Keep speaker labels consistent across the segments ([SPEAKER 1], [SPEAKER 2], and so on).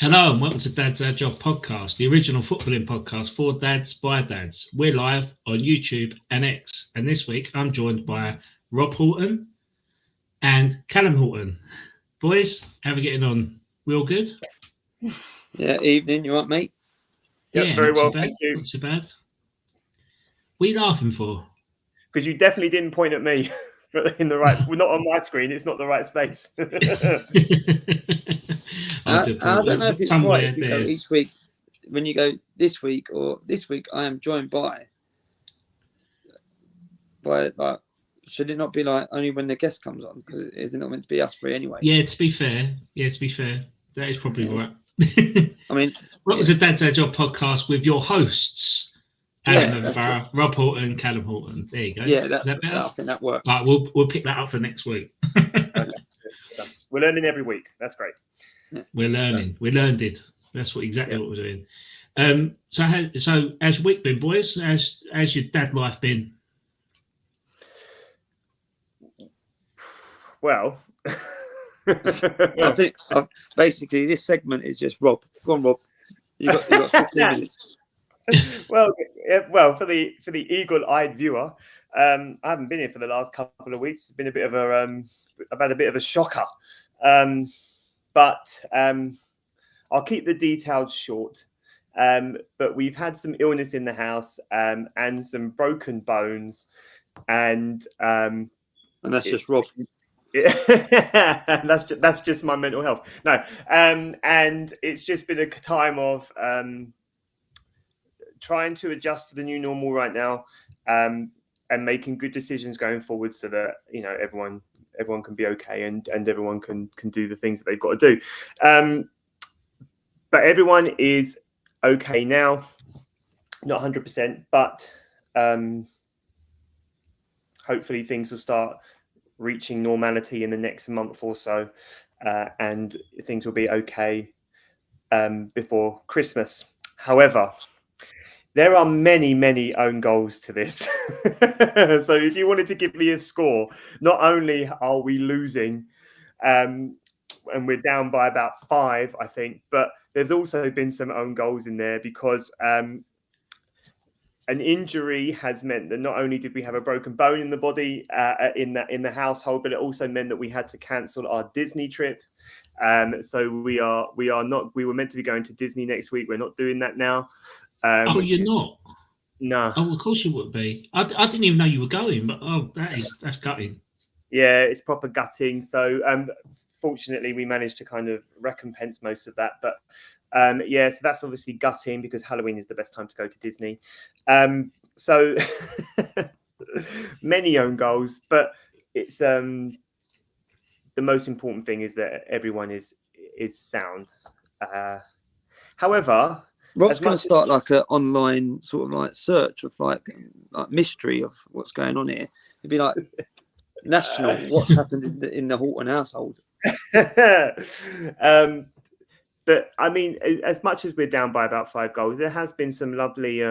[SPEAKER 1] Hello and welcome to Dad's Our Job podcast, the original footballing podcast for dads by dads. We're live on YouTube and X, and this week I'm joined by Rob Horton and Callum Horton. Boys, how are we getting on? We all good?
[SPEAKER 2] Yeah, evening. You all right, mate?
[SPEAKER 3] Yeah, very well, thank you.
[SPEAKER 1] Not too bad. What are you laughing for?
[SPEAKER 3] Because you definitely didn't point at me in the right. Well, not on my screen. It's not the right space.
[SPEAKER 2] I don't know if it's right if you go each week. When you go this week or this week, I am joined by like. Should it not be like only when the guest comes on? Because is it not meant to be us three anyway?
[SPEAKER 1] Yeah, to be fair, that is probably right.
[SPEAKER 2] I mean,
[SPEAKER 1] what was a Dad's Our Job podcast with your hosts, Alan Rob Horton and Callum Horton? There you go.
[SPEAKER 2] Yeah, I think that works.
[SPEAKER 1] Right, we'll pick that up for next week.
[SPEAKER 3] We're learning every week. That's great.
[SPEAKER 1] Yeah. We're learning. We learned it. That's what we're doing. So how's your week been, boys? How's your dad life been?
[SPEAKER 3] Well,
[SPEAKER 2] I think basically this segment is just Rob. Go on, Rob. You got 15 minutes.
[SPEAKER 3] well, for the eagle-eyed viewer, I haven't been here for the last couple of weeks. It's been a bit of I've had a bit of a shocker, but I'll keep the details short. But we've had some illness in the house and some broken bones, and
[SPEAKER 2] that's just Rob.
[SPEAKER 3] that's just my mental health. No, and it's just been a time of trying to adjust to the new normal right now, and making good decisions going forward, so that everyone can be okay and everyone can do the things that they've got to do. But everyone is okay now, not 100%, but hopefully things will start reaching normality in the next month or so, and things will be okay before Christmas. However, there are many own goals to this. So if you wanted to give me a score, not only are we losing, and we're down by about 5, I think, but there's also been some own goals in there, because an injury has meant that not only did we have a broken bone in the body in the household, but it also meant that we had to cancel our Disney trip. So we were meant to be going to Disney next week. We're not doing that now.
[SPEAKER 1] You're not?
[SPEAKER 3] No.
[SPEAKER 1] Oh, of course you would be. I didn't even know you were going, but that's gutting.
[SPEAKER 3] Yeah, it's proper gutting. So fortunately, we managed to kind of recompense most of that. But so that's obviously gutting, because Halloween is the best time to go to Disney. So many own goals, but it's the most important thing is that everyone is sound. However,
[SPEAKER 2] Rob's going to start like an online sort of like search of like mystery of what's going on here. It'd be like national, what's happened in the Horton household.
[SPEAKER 3] But I mean, as much as we're down by about 5 goals, there has been some lovely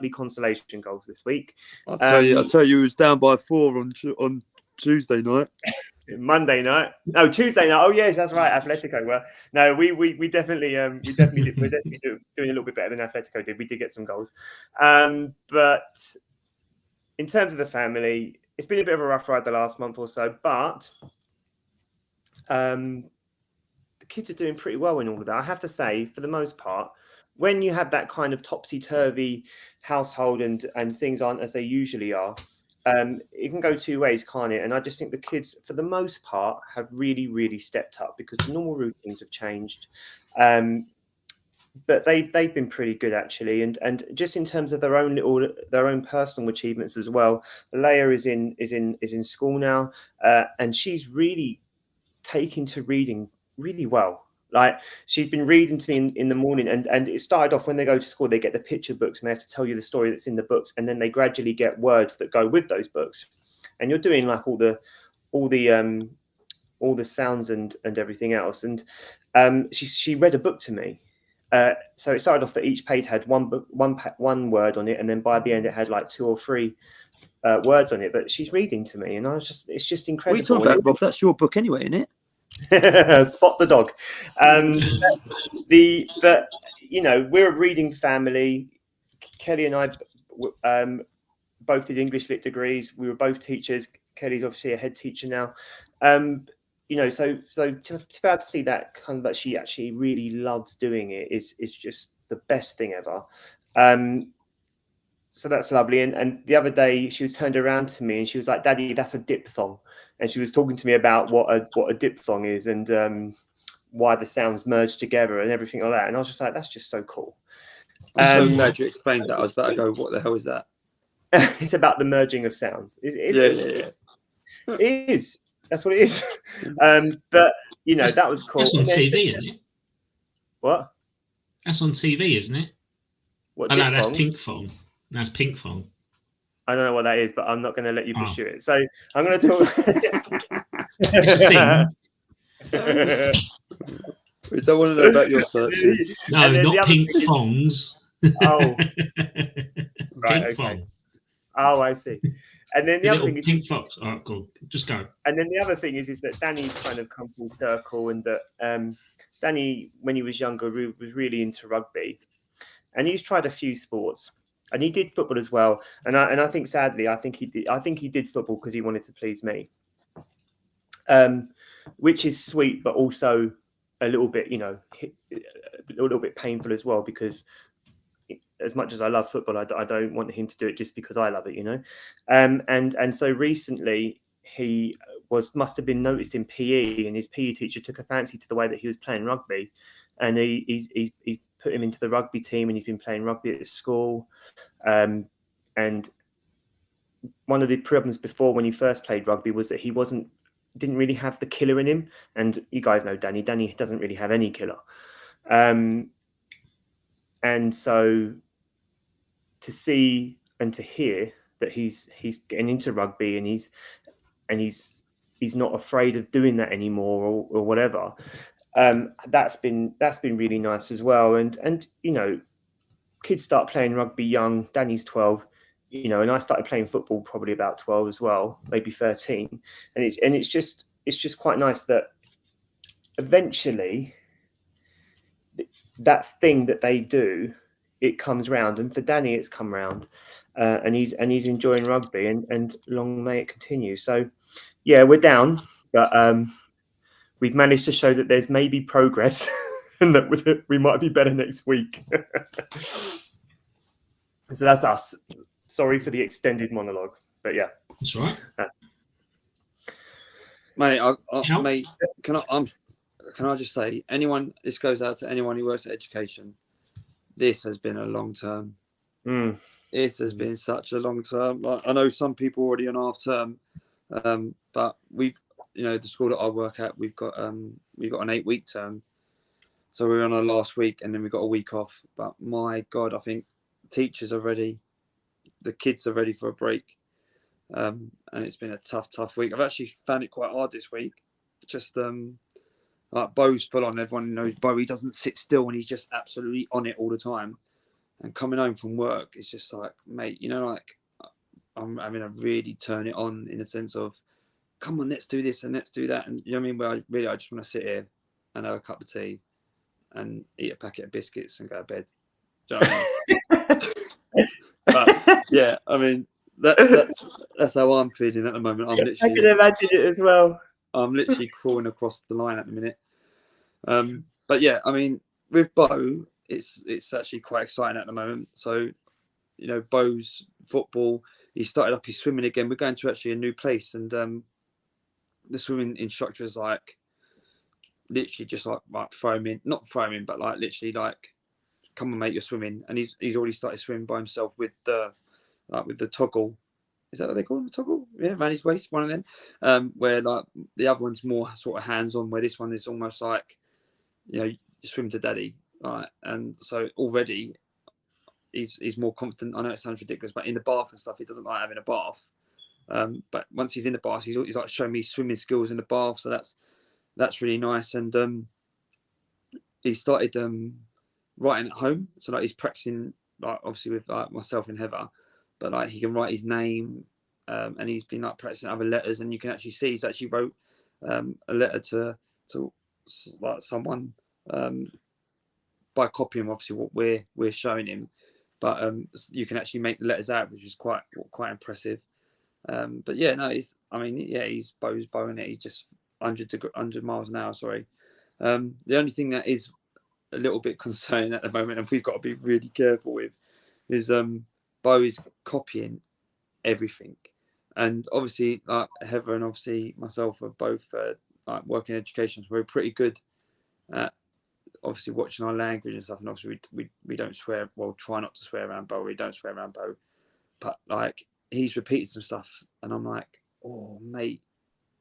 [SPEAKER 3] consolation goals this week.
[SPEAKER 2] I'll tell you, it was down by 4 on Tuesday night.
[SPEAKER 3] Monday night. No, Tuesday night. Oh yes, that's right. Atletico were. No, we definitely we're definitely doing a little bit better than Atletico did. We did get some goals. But in terms of the family, it's been a bit of a rough ride the last month or so, but the kids are doing pretty well in all of that. I have to say, for the most part, when you have that kind of topsy-turvy household and things aren't as they usually are, it can go 2 ways, can't it? And I just think the kids, for the most part, have really stepped up, because the normal routines have changed. But they've been pretty good, actually, and just in terms of their own personal achievements as well. Leia is in school now, and she's really taken to reading really well. Like, she's been reading to me in the morning, and it started off when they go to school, they get the picture books and they have to tell you the story that's in the books, and then they gradually get words that go with those books, and you're doing like all the sounds and everything else. And she read a book to me. So it started off that each page had one word on it, and then by the end it had like 2 or 3 words on it. But she's reading to me, and it's just incredible.
[SPEAKER 2] What are you talking about, Rob? That's your book anyway, isn't it?
[SPEAKER 3] Spot the dog. But you know, we're a reading family. Kelly and I both did English Lit degrees. We were both teachers. Kelly's obviously a head teacher now. You know, so to be able to see that kind of that she actually really loves doing it is just the best thing ever. So that's lovely. And the other day she was turned around to me and she was like, "Daddy, that's a diphthong," and she was talking to me about what a diphthong is and why the sounds merge together and everything like that. And I was just like, that's just so cool.
[SPEAKER 2] I'm so glad you explained that. I was about to go, what the hell is that?
[SPEAKER 3] It's about the merging of sounds.
[SPEAKER 2] Yeah.
[SPEAKER 3] It is. That's what it is. But you know, that was cool.
[SPEAKER 1] That's on TV, isn't it?
[SPEAKER 3] What?
[SPEAKER 1] That's on TV, isn't it?
[SPEAKER 3] What?
[SPEAKER 1] Oh, no, that's pink phone. That's pink phone.
[SPEAKER 3] I don't know what that is, but I'm not going to let you pursue it. So I'm going to talk.
[SPEAKER 1] It's a thing.
[SPEAKER 2] We don't want to know about your searches.
[SPEAKER 1] No, not pink thongs.
[SPEAKER 3] Oh, right.
[SPEAKER 1] Pink phone.
[SPEAKER 3] Oh, I see. And then the other thing is
[SPEAKER 1] pink fox. Oh, cool. Just go.
[SPEAKER 3] And then the other thing is that Danny's kind of come full circle, and that Danny, when he was younger, was really into rugby, and he's tried a few sports, and he did football as well. And I think, sadly, I think he did football because he wanted to please me, which is sweet, but also a little bit, you know, a little bit painful as well, because as much as I love football, I don't want him to do it just because I love it, you know. And so recently he must have been noticed in PE, and his PE teacher took a fancy to the way that he was playing rugby, and he put him into the rugby team, and he's been playing rugby at his school. And one of the problems before, when he first played rugby, was that he didn't really have the killer in him. And you guys know Danny doesn't really have any killer. And so to see and to hear that he's getting into rugby and he's not afraid of doing that anymore or whatever, that's been really nice as well. And you know, kids start playing rugby young. Danny's 12, you know, and I started playing football probably about 12 as well, maybe 13. And it's just quite nice that eventually that thing that they do, it comes round. And for Danny, it's come round, and he's enjoying rugby, and long may it continue. So yeah, we're down, but we've managed to show that there's maybe progress and that we might be better next week. So that's us. Sorry for the extended monologue, but yeah,
[SPEAKER 1] that's right.
[SPEAKER 2] Mate, mate, can I just say, this goes out to anyone who works at education. This has been a long term. This has been such a long term. Like, I know some people already on half term, but we've, you know, the school that I work at, we've got an 8-week term. So we're on our last week, and then we've got a week off. But my God, I think teachers are ready. The kids are ready for a break. And it's been a tough week. I've actually found it quite hard this week. Just like Bo's full on. Everyone knows Bo. He doesn't sit still, and he's just absolutely on it all the time. And coming home from work, it's just like, mate, you know, like I'm having to really turn it on in the sense of, come on, let's do this and let's do that. And you know what I mean? Where I just want to sit here and have a cup of tea and eat a packet of biscuits and go to bed. Do you know what I mean? But yeah, I mean, that's how I'm feeling at the moment. I
[SPEAKER 3] can imagine it as well.
[SPEAKER 2] I'm literally crawling across the line at the minute. But yeah, I mean, with Bo, it's actually quite exciting at the moment. So, you know, Bo's football, he started up his swimming again. We're going to actually a new place, and the swimming instructor is like literally just like throw him in, not throw him in, but like literally like, come on, mate, you're swimming. And he's already started swimming by himself with the toggle. Is that what they call them? Toggle? Yeah, around his waist, one of them. Where like the other one's more sort of hands-on, where this one is almost like, you know, you swim to daddy. Right. And so already he's more confident. I know it sounds ridiculous, but in the bath and stuff, he doesn't like having a bath. But once he's in the bath, he's like showing me swimming skills in the bath. So that's really nice. And he started writing at home. So like he's practicing, like obviously with like myself and Heather, but like he can write his name, and he's been like practicing other letters, and you can actually see he's actually wrote a letter to to like someone by copying obviously what we're showing him, but you can actually make the letters out, which is quite impressive. But yeah, no, he's Bo's bow in it. He's just 100 miles an hour. Sorry. The only thing that is a little bit concerning at the moment, and we've got to be really careful with, is Bo is copying everything. And obviously, like Heather and obviously myself are both like working in education, so we're pretty good at obviously watching our language and stuff. And obviously, we don't swear. Well, try not to swear around Bo. We don't swear around Bo. But like he's repeated some stuff, and I'm like, oh mate,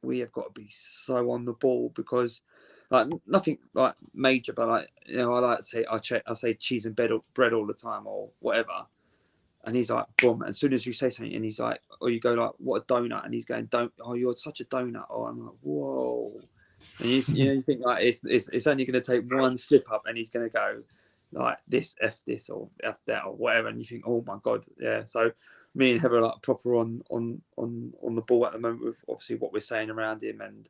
[SPEAKER 2] we have got to be so on the ball, because like nothing like major, but like, you know, I like to say I say cheese and bread all the time or whatever. And he's like, boom. As soon as you say something, and he's like, or you go like, what a donut, and he's going, oh, you're such a donut. Oh, I'm like, whoa. And you think like it's only going to take one slip up, and he's going to go like this or F that or whatever, and you think, oh my god, yeah. So me and Heather are like proper on the ball at the moment with obviously what we're saying around him, and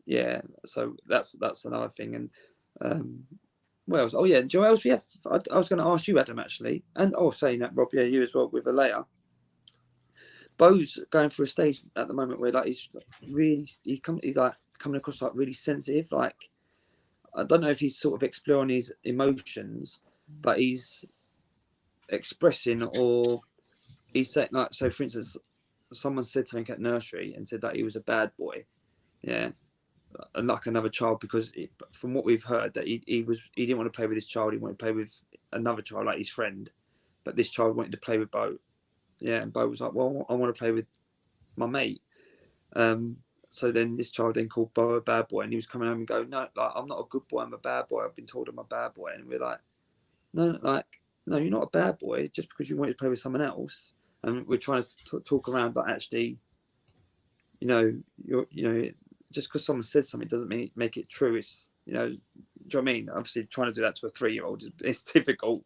[SPEAKER 2] yeah. So that's another thing, and what else? Oh yeah, Joe else? Yeah, I was going to ask you, Adam, actually, and saying that, Rob, yeah, you as well with Alea. Bo's going through a stage at the moment where like he's like coming across like really sensitive. Like I don't know if he's sort of exploring his emotions, but he's expressing, or he's saying like, so for instance, someone said something at nursery and said that he was a bad boy, yeah. And like another child, because from what we've heard, that he didn't want to play with his child, he wanted to play with another child, like his friend, but this child wanted to play with Bo, yeah. And Bo was like, well, I want to play with my mate. So then this child then called Bo a bad boy, and he was coming home and go, no, like I'm not a good boy, I'm a bad boy, I've been told I'm a bad boy. And we're like, no, you're not a bad boy just because you wanted to play with someone else. And we're trying to talk around that actually, just because someone said something doesn't make it true. It's, do you know what I mean? Obviously, trying to do that to a 3-year-old is difficult,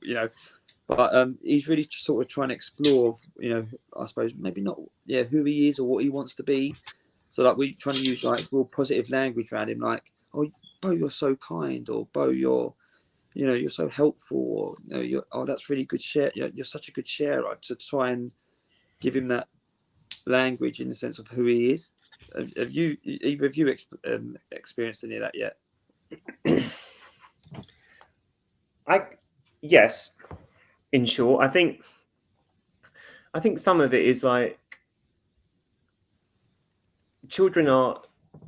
[SPEAKER 2] But he's really sort of trying to explore, I suppose maybe not, who he is or what he wants to be. So like we're trying to use like real positive language around him, like, oh, Bo, you're so kind, or Bo, you're so helpful, or that's really good share. You're such a good sharer, to try and give him that language in the sense of who he is. Have you either of you experienced any of that yet?
[SPEAKER 3] Yes, in short, I think some of it is like children are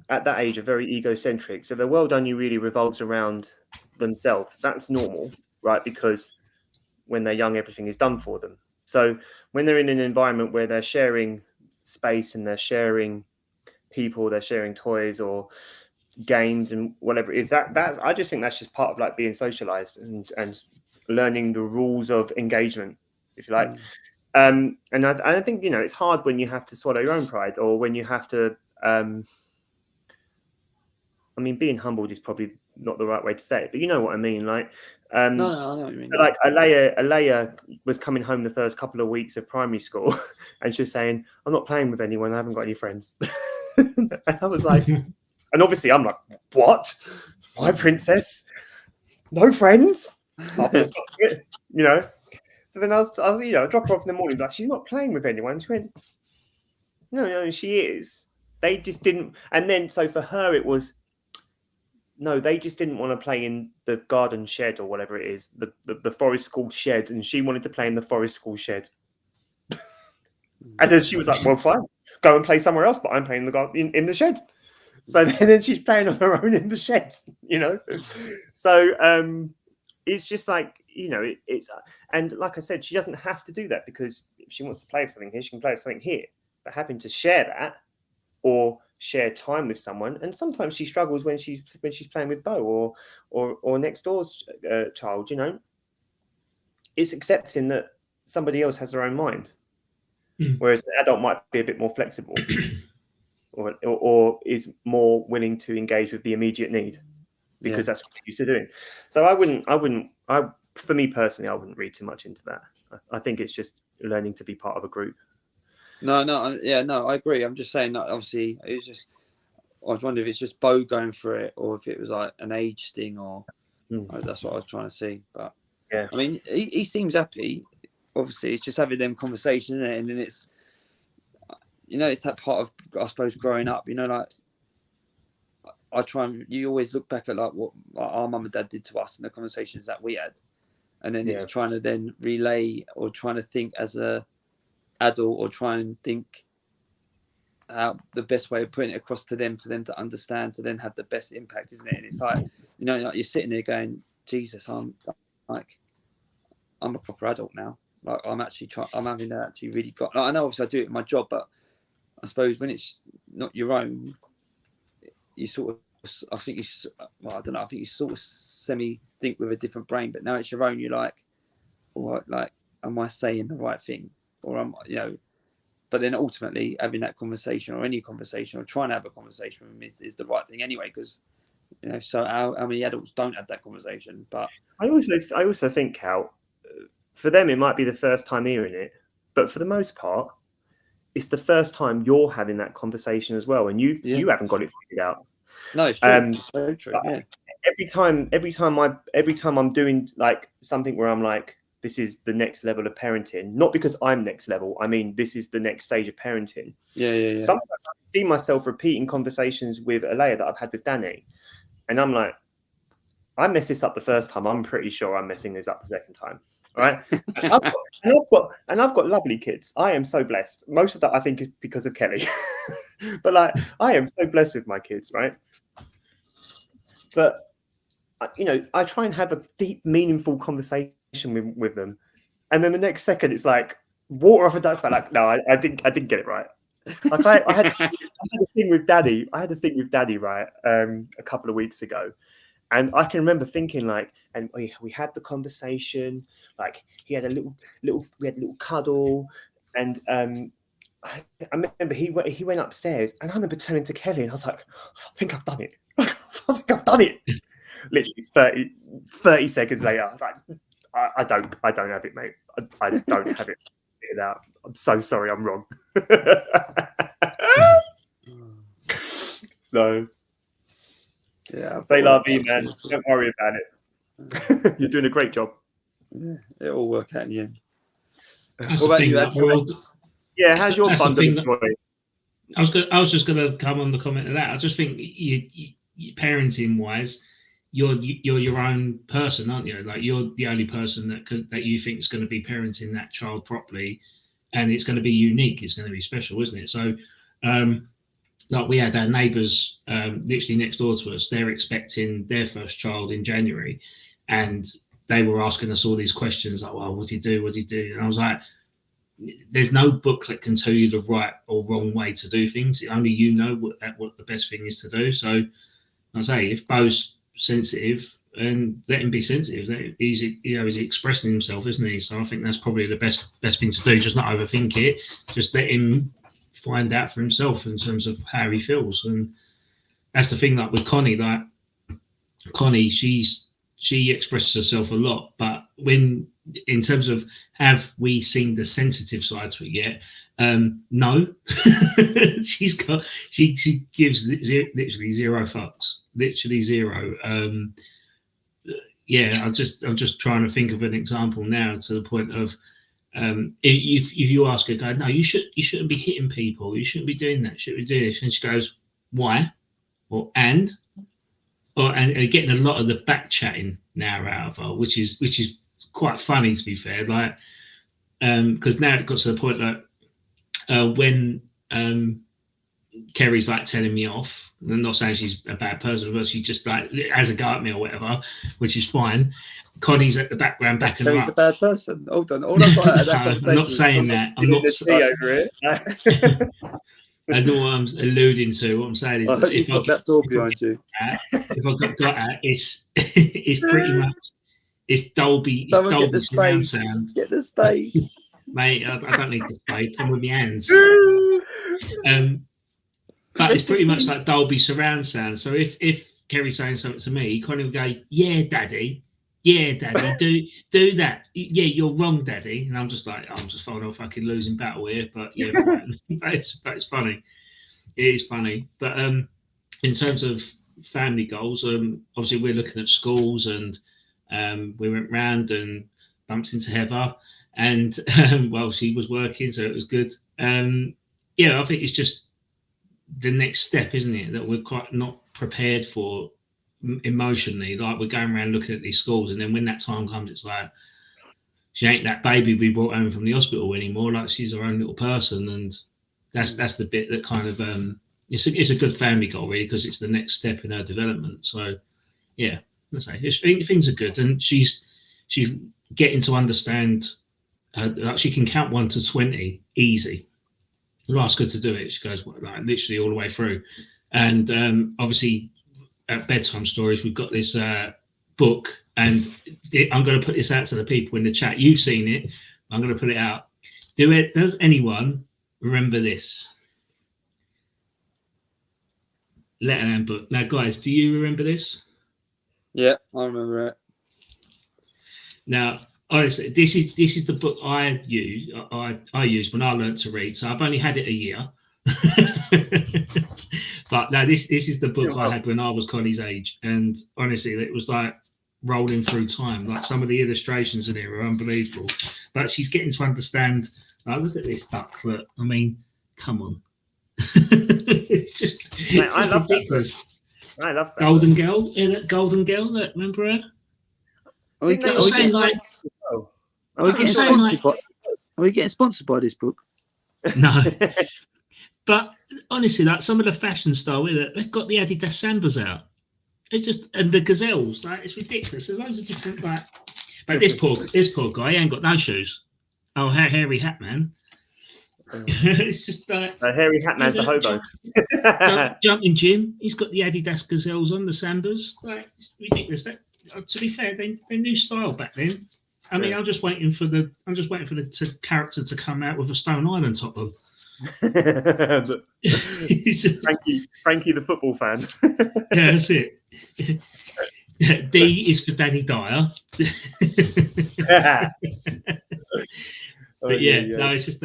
[SPEAKER 3] at that age are very egocentric, so their world only really revolves around themselves. That's normal, right? Because when they're young, everything is done for them. So when they're in an environment where they're sharing space and they're sharing people, they're sharing toys or games and whatever it is, that I just think that's just part of like being socialized and learning the rules of engagement, if you like. And I think it's hard when you have to swallow your own pride, or when you have to being humbled is probably not the right way to say it, but you know what I mean. Like,
[SPEAKER 2] no, I know what you mean.
[SPEAKER 3] Like Alea was coming home the first couple of weeks of primary school, and she was saying, "I'm not playing with anyone. I haven't got any friends." And I was like, and obviously I'm like, "What? My princess? No friends?" So then I was drop her off in the morning, like, she's not playing with anyone. She went, no, she is. They just didn't. And then so for her it was, no, they just didn't want to play in the garden shed or whatever it is, the forest school shed, and she wanted to play in the forest school shed. And then she was like, well, fine, go and play somewhere else, but I'm playing in the shed. So then she's playing on her own in the shed, So it's just like, it's, and like I said, she doesn't have to do that, because if she wants to play with something here, she can play with something here. But having to share that or share time with someone, and sometimes she struggles when she's playing with Bo or next door's child, it's accepting that somebody else has their own mind, whereas an adult might be a bit more flexible or is more willing to engage with the immediate need, because that's what they're used to doing. So for me personally, I wouldn't read too much into that. I think it's just learning to be part of a group.
[SPEAKER 2] No, I agree. I'm just saying that obviously it was just, was wondering if it's just Bo going through it, or if it was like an age thing, or that's what I was trying to see. But
[SPEAKER 3] yeah,
[SPEAKER 2] I mean, he seems happy. Obviously, it's just having them conversations, isn't it? And then it's, it's that part of, I suppose, growing up. Like I try and you always look back at like what our mum and dad did to us and the conversations that we had, and then it's trying to then relay or trying to think as a adult, or try and think out the best way of putting it across to them for them to understand, to then have the best impact, isn't it? And it's like, like you're sitting there going, Jesus, I'm a proper adult now. Like I'm having to actually really got. Like, I know obviously I do it in my job, but I suppose when it's not your own, you sort of, I think I don't know. I think you sort of semi think with a different brain, but now it's your own. You're like, or like, am I saying the right thing, or But then ultimately having that conversation, or any conversation, or trying to have a conversation with them is the right thing anyway, because so how many adults don't have that conversation? But
[SPEAKER 3] I also think, Cal, for them it might be the first time hearing it, but for the most part, it's the first time you're having that conversation as well, and you haven't got it figured out.
[SPEAKER 2] No, it's true. It's so true. Yeah.
[SPEAKER 3] Every time I'm doing like something where I'm like, this is the next level of parenting, not because I'm next level. I mean, this is the next stage of parenting.
[SPEAKER 2] Yeah.
[SPEAKER 3] Sometimes I see myself repeating conversations with Alea that I've had with Danny, and I'm like, I messed this up the first time. I'm pretty sure I'm messing this up the second time. Right? and I've got lovely kids. I am so blessed. Most of that I think is because of Kelly, but like I am so blessed with my kids, right? But I try and have a deep, meaningful conversation with them, and then the next second it's like water off a duck's back. Like, no, I didn't get it right. Like I had a thing with Daddy. I had a thing with Daddy, right? A couple of weeks ago. And I can remember thinking like, and we had the conversation, like he had we had a little cuddle, and I remember he went upstairs, and I remember turning to Kelly, and I was like, I think I've done it. I think I've done it. Literally 30 seconds later, I was like, I don't have it, mate. I don't have it figured out. I'm so sorry, I'm wrong. So.
[SPEAKER 2] Yeah,
[SPEAKER 3] say la vie, man. Don't worry about it. You're doing a great job.
[SPEAKER 2] Yeah, it'll all work out in the end.
[SPEAKER 1] What about you, Ed?
[SPEAKER 3] Yeah, how's your bundle of joy?
[SPEAKER 1] I was just going to come on the comment of that. I just think you parenting wise, you're your own person, aren't you? Like you're the only person that you think is going to be parenting that child properly, and it's going to be unique. It's going to be special, isn't it? So. Like we had our neighbours literally next door to us, they're expecting their first child in January, and they were asking us all these questions like, well, what do you do? What do you do? And I was like, there's no book that can tell you the right or wrong way to do things. Only you know what the best thing is to do. So I say, if Bo's sensitive, and let him be sensitive. He's expressing himself, isn't he? So I think that's probably the best thing to do. Just not overthink it. Just let him find out for himself in terms of how he feels. And that's the thing, like with Connie, like Connie, she expresses herself a lot, but when in terms of have we seen the sensitive side to it yet? No. she gives literally zero fucks, literally zero. I'm just trying to think of an example now to the point of if you ask her, go, no, you shouldn't be hitting people, you shouldn't be doing that, should we do this? And she goes, why? And getting a lot of the back chatting now out of her, which is quite funny, to be fair. Like, because now it got to the point that when Kerry's like telling me off, I'm not saying she's a bad person, but she just like has a go at me or whatever, which is fine. Connie's at the background backing her up.
[SPEAKER 2] She's a bad person. Hold on. All I've got out of that conversation.
[SPEAKER 1] I'm not saying that. I'm not
[SPEAKER 3] over it.
[SPEAKER 1] I know what I'm alluding to. What I'm saying is,
[SPEAKER 2] if you've got that door behind you,
[SPEAKER 1] if I got at, it's pretty much it's Dolby. It's
[SPEAKER 2] Someone
[SPEAKER 1] Dolby surround sound.
[SPEAKER 2] Get the space,
[SPEAKER 1] mate. I don't need the space. I'm with my hands. But it's pretty much like Dolby surround sound. So if Kerry's saying something to me, Connie will go, "Yeah, Daddy. Yeah, Daddy. Do that. Yeah, you're wrong, Daddy." And I'm just like, I'm just following a fucking losing battle here. But yeah, but it's funny. It is funny. But in terms of family goals, obviously we're looking at schools, and we went round and bumped into Heather, and well, she was working, so it was good. I think it's just the next step, isn't it, that we're quite not prepared for emotionally. Like, we're going around looking at these schools, and then when that time comes, it's like, she ain't that baby we brought home from the hospital anymore. Like, she's her own little person, and that's the bit that kind of it's a good family goal, really, because it's the next step in her development. So yeah, let's say things are good, and she's getting to understand. Like, she can count 1 to 20 easy. You ask her to do it, she goes like literally all the way through. And obviously, at bedtime stories, we've got this book, and I'm going to put this out to the people in the chat. You've seen it. I'm going to put it out. Does anyone remember this? Letter and book. Now, guys, do you remember this?
[SPEAKER 2] Yeah, I remember it.
[SPEAKER 1] Now, honestly, this is the book I used. I used when I learned to read. So I've only had it a year. But no, this is the book I had when I was Connie's age, and honestly, it was like rolling through time. Like, some of the illustrations in here are unbelievable. But she's getting to understand. Like, look at this ducklet. I mean, come on. It's just,
[SPEAKER 3] Mate, I love ridiculous. I love that.
[SPEAKER 1] Golden Girl, Golden Girl. Remember her?
[SPEAKER 2] Are we getting sponsored by this book?
[SPEAKER 1] No. But honestly, like, some of the fashion style with it, they've got the Adidas Sambas out. It's just, and the Gazelles, like, it's ridiculous. There's loads of different, like, but this poor guy, he ain't got no shoes. Oh, hairy hat man. It's just like
[SPEAKER 3] a hairy hat man's a hobo.
[SPEAKER 1] Jumping Jim, he's got the Adidas Gazelles on, the Sambas. Like, it's ridiculous. To be fair, they new style back then. I mean, I'm just waiting for the character to come out with a Stone Island top on.
[SPEAKER 3] Frankie the football fan.
[SPEAKER 1] Yeah, that's it. D is for Danny Dyer. But no, it's just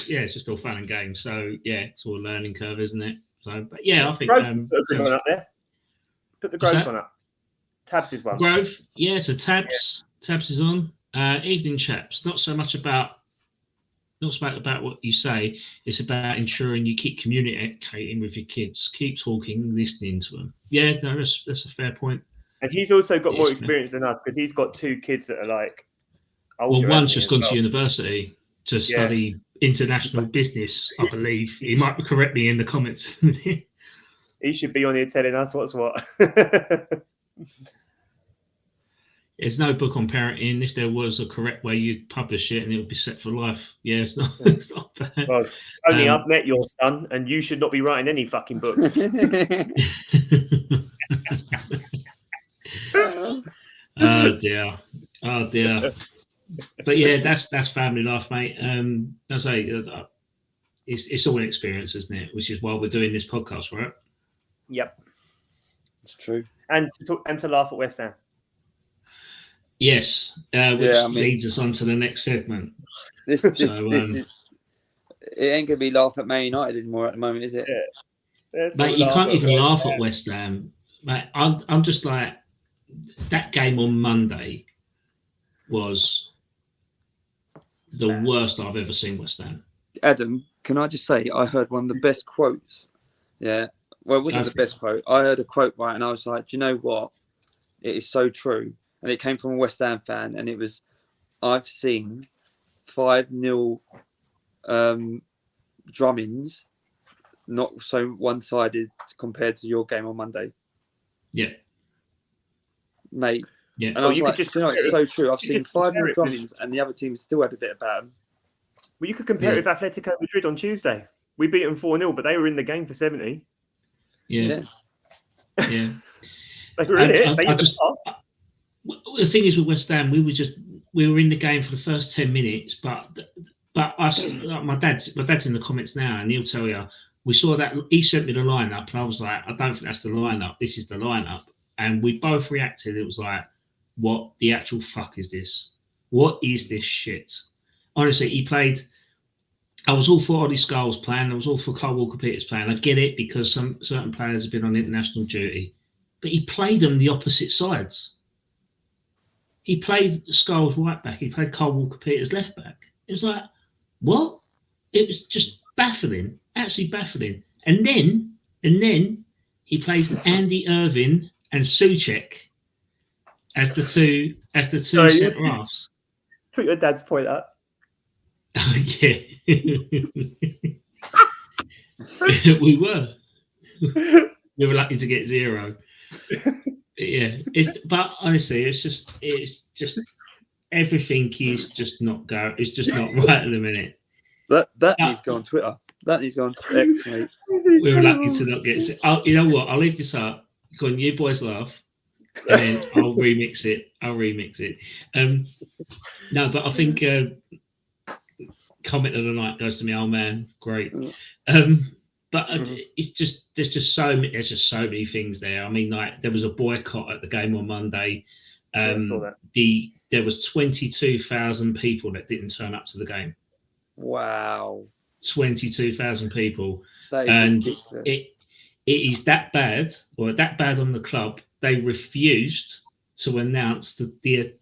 [SPEAKER 1] it's just all fun and games. So yeah, it's all a learning curve, isn't it? So, but yeah, I think
[SPEAKER 3] Grove's one up there. Put the Grove's one up. Tabs is one.
[SPEAKER 1] Grove, yeah. So Tabs is on. Evening, chaps. Not so much about what you say. It's about ensuring you keep communicating with your kids. Keep talking, listening to them. Yeah, no, that's a fair point.
[SPEAKER 3] And he's also got more experience than us, because he's got 2 kids that are like older.
[SPEAKER 1] Well, one's just gone to university to study international business, I believe. He might correct me in the comments.
[SPEAKER 3] He should be on here telling us what's what.
[SPEAKER 1] There's no book on parenting. If there was a correct way, you'd publish it and it would be set for life. Yeah, it's not bad.
[SPEAKER 3] Well, Tony, I've met your son, and you should not be writing any fucking books.
[SPEAKER 1] Oh dear. But yeah, that's family life, mate. I say it's all an experience, isn't it? Which is why we're doing this podcast, right?
[SPEAKER 3] Yep,
[SPEAKER 2] it's true.
[SPEAKER 3] And to laugh at West Ham.
[SPEAKER 1] Yes, which leads us on to the next segment.
[SPEAKER 2] This is it ain't gonna be laugh at Man United anymore at the moment, is it?
[SPEAKER 3] Yeah.
[SPEAKER 1] Mate, you can't even laugh at West Ham. Mate, I'm just like, that game on Monday was the worst I've ever seen West Ham.
[SPEAKER 2] Adam, can I just say, I heard one of the best quotes. Yeah, well, it wasn't the best quote. I heard a quote, right, and I was like, do you know what? It is so true. And it came from a West Ham fan, and it was, I've seen 5-0 drummings, not so one-sided compared to your game on Monday.
[SPEAKER 1] Yeah.
[SPEAKER 2] Mate.
[SPEAKER 1] Yeah.
[SPEAKER 2] And I was like, it's so true. I've seen 5-0 drummings, and the other team still had a bit about them.
[SPEAKER 3] Well, you could compare it with Atletico Madrid on Tuesday. We beat them 4-0, but they were in the game for 70.
[SPEAKER 1] Yeah.
[SPEAKER 3] They were in it.
[SPEAKER 1] The thing is with West Ham, we were in the game for the first 10 minutes, but us, my dad's in the comments now, and he'll tell you, we saw that he sent me the lineup, and I was like, I don't think that's the lineup. This is the lineup, and we both reacted. It was like, what the actual fuck is this? What is this shit? Honestly, he played I was all for Ollie Scholes playing. I was all for Kyle Walker-Peters playing. I get it because some certain players have been on international duty, but he played them the opposite sides. He played Scholes right back. He played Kyle Walker-Peters left back. It was like, what? It was just baffling, absolutely baffling. And then he plays Andy Irvine and Souček as the two centre halves.
[SPEAKER 3] Put your dad's point up.
[SPEAKER 1] Oh, yeah. We were lucky to get 0. Yeah, but honestly, it's just everything is just not go. It's just not right at the minute.
[SPEAKER 2] That needs to go on Twitter. That needs to go on X, mate.
[SPEAKER 1] We were lucky to not get. You know what? I'll leave this up. Go on, you boys laugh, and then I'll remix it. No, but I think comment of the night goes to me. Oh man, great. But it's just there's just so many things there. I mean, like there was a boycott at the game on Monday.
[SPEAKER 3] I saw that.
[SPEAKER 1] There was 22,000 people that didn't turn up to the game.
[SPEAKER 2] Wow,
[SPEAKER 1] 22,000 people,
[SPEAKER 2] that is
[SPEAKER 1] and
[SPEAKER 2] ridiculous.
[SPEAKER 1] it is that bad, or that bad on the club. They refused to announce the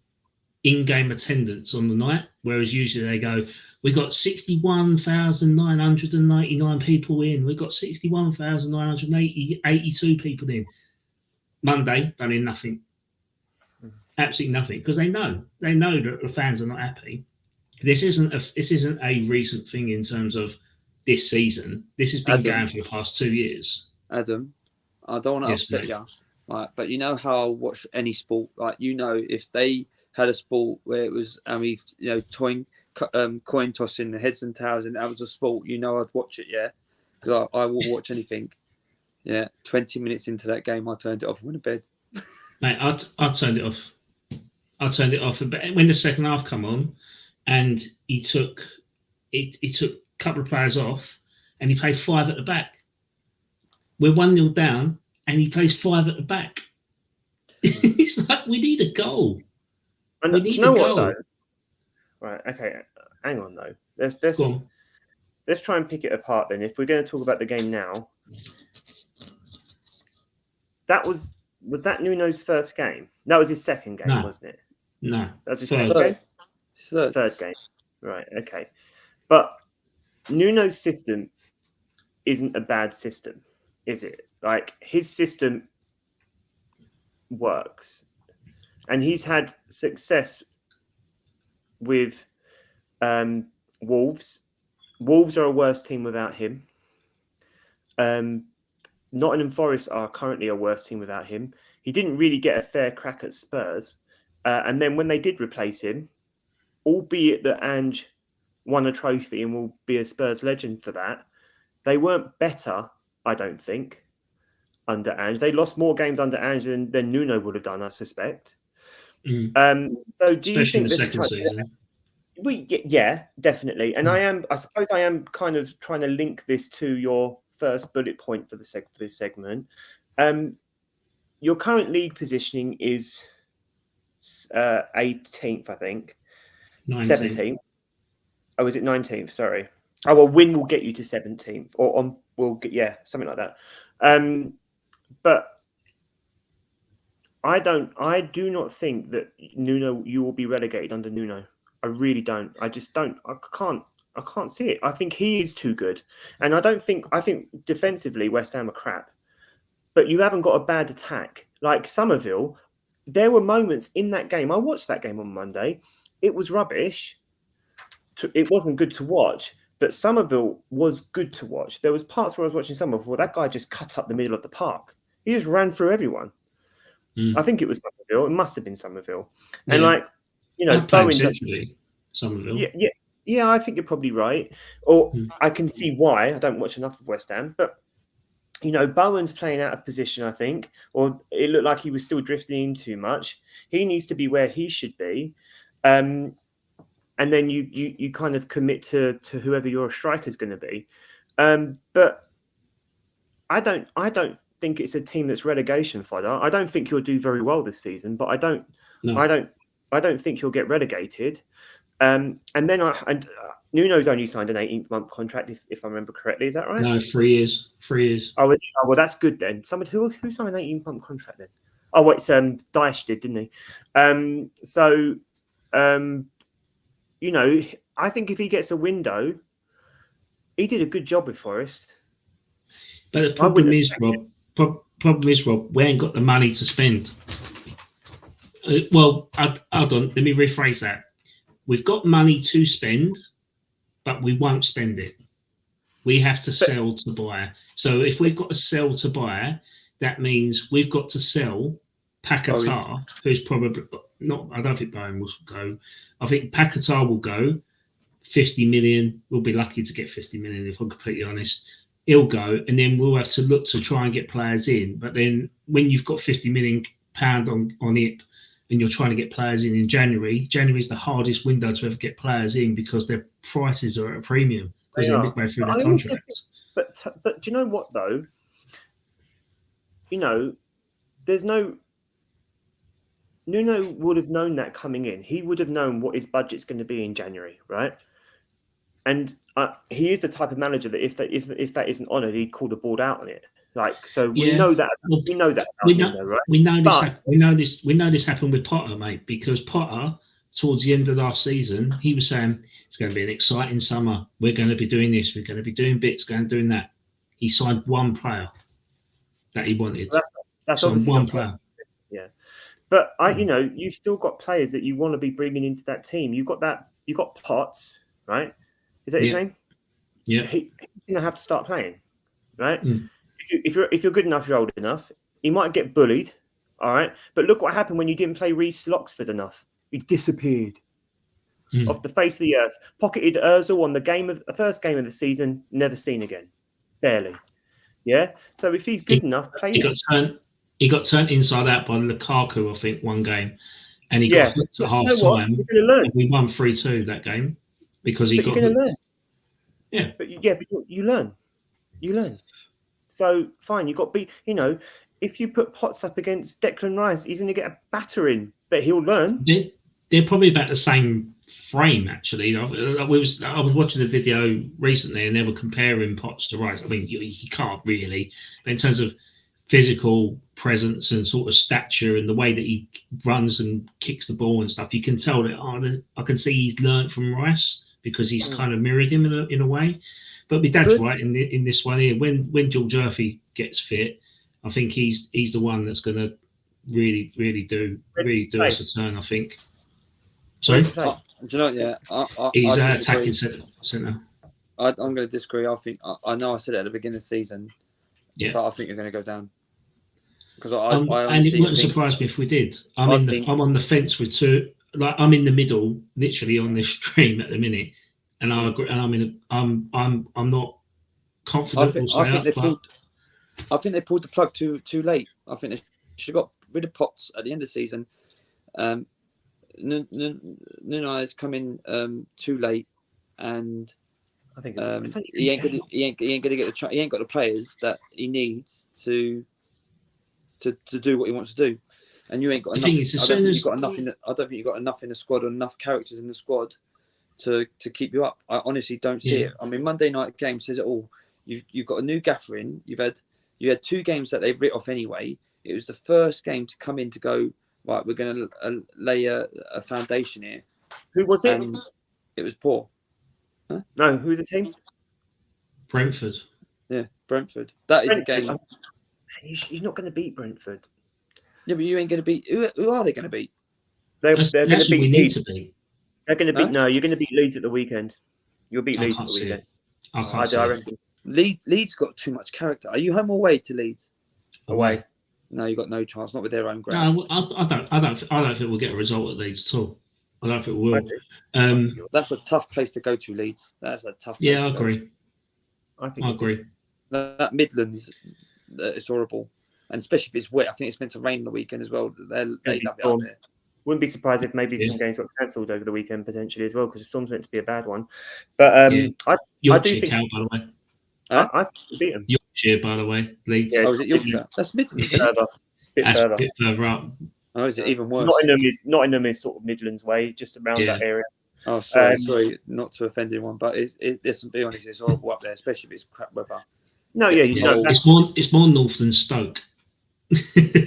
[SPEAKER 1] in-game attendance on the night, whereas usually they go, we got 61,999 people in. We got 61,982 people in. Monday, done in nothing. Absolutely nothing, because they know that the fans are not happy. This isn't a recent thing in terms of this season. This has been going for the past 2 years.
[SPEAKER 2] Adam, I don't want to upset you, right? But you know how I'll watch any sport. Like, you know, if they had a sport where it was, coin tossing, the heads and tails, and that was a sport, you know, I'd watch it, yeah, because I will watch anything. Yeah, 20 minutes into that game, I turned it off and went to bed.
[SPEAKER 1] Mate, I turned it off. But when the second half come on, and he took a couple of players off, and he played 5 at the back. We're 1-0 down, and he plays 5 at the back. It's like, we need a goal.
[SPEAKER 3] And do you know what though? Right. Okay. Hang on though. Let's try and pick it apart then. If we're going to talk about the game now, was that Nuno's first game? That was his second game, wasn't it?
[SPEAKER 1] No,
[SPEAKER 3] that's his second game. Third game. Right. Okay. But Nuno's system isn't a bad system, is it? Like, his system works, and he's had success with Wolves. Wolves are a worse team without him. Nottingham Forest are currently a worse team without him. He didn't really get a fair crack at Spurs. And then when they did replace him, albeit that Ange won a trophy and will be a Spurs legend for that, they weren't better, I don't think, under Ange. They lost more games under Ange than Nuno would have done, I suspect. So do you think
[SPEAKER 1] the second season?
[SPEAKER 3] Yeah, definitely. And I suppose I am kind of trying to link this to your first bullet point for this segment. Your current league positioning is 18th, I think.
[SPEAKER 1] 19th.
[SPEAKER 3] 17th. Oh, is it 19th? Sorry. Oh, well, win will get you to 17th, or something like that. But I do not think that Nuno, you will be relegated under Nuno. I really don't. I just don't. I can't see it. I think he is too good. And I think defensively, West Ham are crap. But you haven't got a bad attack. Like Somerville, there were moments in that game. I watched that game on Monday. It was rubbish. It wasn't good to watch. But Somerville was good to watch. There was parts where I was watching Somerville where that guy just cut up the middle of the park. He just ran through everyone. I think it was Somerville. It must have been Somerville. And Bowen
[SPEAKER 1] Somerville.
[SPEAKER 3] Yeah, I think you're probably right. Or I can see why. I don't watch enough of West Ham, but Bowen's playing out of position, I think, or it looked like he was still drifting in too much. He needs to be where he should be. And then you kind of commit to whoever your striker is going to be. But I don't think it's a team that's relegation fodder. I don't think you'll do very well this season, but I don't think you'll get relegated. And then Nuno's only signed an 18-month contract, if I remember correctly. Is that right?
[SPEAKER 1] No, 3 years. 3 years.
[SPEAKER 3] Oh, is it? Oh, well, that's good then. Somebody who signed an 18-month contract then? Oh, it's Dyche did, didn't he? I think if he gets a window, he did a good job with Forest.
[SPEAKER 1] But the problem is, Rob, we ain't got the money to spend. Hold on. Let me rephrase that. We've got money to spend, but we won't spend it. We have to sell to buy. So if we've got to sell to buy, that means we've got to sell Paquetá, who's probably not. I don't think Bowen will go. I think Paquetá will go. 50 million. We'll be lucky to get 50 million if I'm completely honest. He'll go, and then we'll have to look to try and get players in. But then when you've got 50 million pound on it, and you're trying to get players in January is the hardest window to ever get players in because their prices are at a premium because they're midway through their contracts.
[SPEAKER 3] But do you know what though? There's no. Nuno would have known that coming in. He would have known what his budget's going to be in January, right? And he is the type of manager that if that isn't honoured, he'd call the board out on it. We know that. We know that. Right?
[SPEAKER 1] We know this happened with Potter, mate. Because Potter, towards the end of last season, he was saying it's going to be an exciting summer. We're going to be doing this. We're going to be doing bits, going doing that. He signed one player that he wanted.
[SPEAKER 3] That's obviously
[SPEAKER 1] one player.
[SPEAKER 3] Yeah, but you've still got players that you want to be bringing into that team. You've got Potts, right? Is that his name?
[SPEAKER 1] Yeah.
[SPEAKER 3] He's going to have to start playing, right? Mm. If you're good enough, you're old enough. He might get bullied, all right. But look what happened when you didn't play Reece Loxford enough. He disappeared off the face of the earth. Pocketed Ozil on the first game of the season, never seen again, barely. Yeah. So if he's good enough, play him.
[SPEAKER 1] He got turned inside out by Lukaku, I think, one game, and he got hooked at half time. We won 3-2 that game because he got.
[SPEAKER 3] You're going to learn.
[SPEAKER 1] Yeah.
[SPEAKER 3] But you learn. You learn. So fine, you got if you put Potts up against Declan Rice, he's going to get a battering, but he'll learn.
[SPEAKER 1] They're probably about the same frame, actually. I was watching a video recently, and they were comparing Potts to Rice. I mean, you can't really, but in terms of physical presence and sort of stature and the way that he runs and kicks the ball and stuff, you can tell that I can see he's learned from Rice because he's kind of mirrored him in a way. But my dad's right in this one here. When George Murphy gets fit, I think he's the one that's going to really do us a turn. I think. Sorry.
[SPEAKER 2] Do you know? Yeah,
[SPEAKER 1] he's attacking centre.
[SPEAKER 2] I'm going to disagree. I think I know I said it at the beginning of the season.
[SPEAKER 1] Yeah,
[SPEAKER 2] but I think you're going to go down. Because
[SPEAKER 1] and it wouldn't surprise me if we did. I'm on the fence with two. Like I'm in the middle, literally on this stream at the minute. And I agree. And I'm not confident.
[SPEAKER 2] I think they pulled the plug too late. I think they should have got rid of Potts at the end of the season. Nuno has come in too late, and
[SPEAKER 3] I think
[SPEAKER 2] he ain't got the players that he needs to do what he wants to do. And you ain't got enough. I don't think you've got enough in the squad or enough characters in the squad to keep you up. I honestly don't see it. I mean, Monday night game says it all. You've got a new gaffer in. You had 2 games that they've writ off anyway. It was the first game to come in to go, right, we're going to lay a foundation here.
[SPEAKER 3] Who was it?
[SPEAKER 2] And it was poor.
[SPEAKER 3] Huh? No, who's the team?
[SPEAKER 1] Brentford.
[SPEAKER 2] Yeah, Brentford. That is a game.
[SPEAKER 3] You're not going to beat Brentford.
[SPEAKER 2] Yeah, but you ain't going to beat. Who are they going to beat?
[SPEAKER 3] They're going to beat
[SPEAKER 1] Leeds.
[SPEAKER 3] They're going to beat. No, you're going to beat Leeds at the weekend. You'll beat Leeds at the weekend.
[SPEAKER 1] I
[SPEAKER 3] reckon.
[SPEAKER 2] Leeds got too much character. Are you home or away to Leeds?
[SPEAKER 3] Away.
[SPEAKER 2] No, you got no chance. Not with their own ground.
[SPEAKER 1] No, I don't think we'll get a result at Leeds at all. I don't think we will.
[SPEAKER 2] That's a tough place to go to, Leeds. That's a tough place.
[SPEAKER 1] Yeah, I agree. I agree.
[SPEAKER 2] That Midlands, it's horrible, and especially if it's wet. I think it's meant to rain the weekend as well. They love it up there.
[SPEAKER 3] Wouldn't be surprised if maybe some games got cancelled over the weekend potentially as well because the storm's meant to be a bad one. But I do think,
[SPEAKER 1] count, by the way.
[SPEAKER 3] I think we'll beat them.
[SPEAKER 1] Yorkshire, by the way, Leeds.
[SPEAKER 2] Yeah, is it Yorkshire? That's Midlands.
[SPEAKER 3] A bit
[SPEAKER 1] further up.
[SPEAKER 2] Oh, is it even worse?
[SPEAKER 3] Nottingham is sort of Midlands way, just around that area.
[SPEAKER 2] Oh, sorry, not to offend anyone, but let's be honest, it's horrible up there, especially if it's crap weather.
[SPEAKER 3] No, yeah, you know,
[SPEAKER 1] it's more north than Stoke.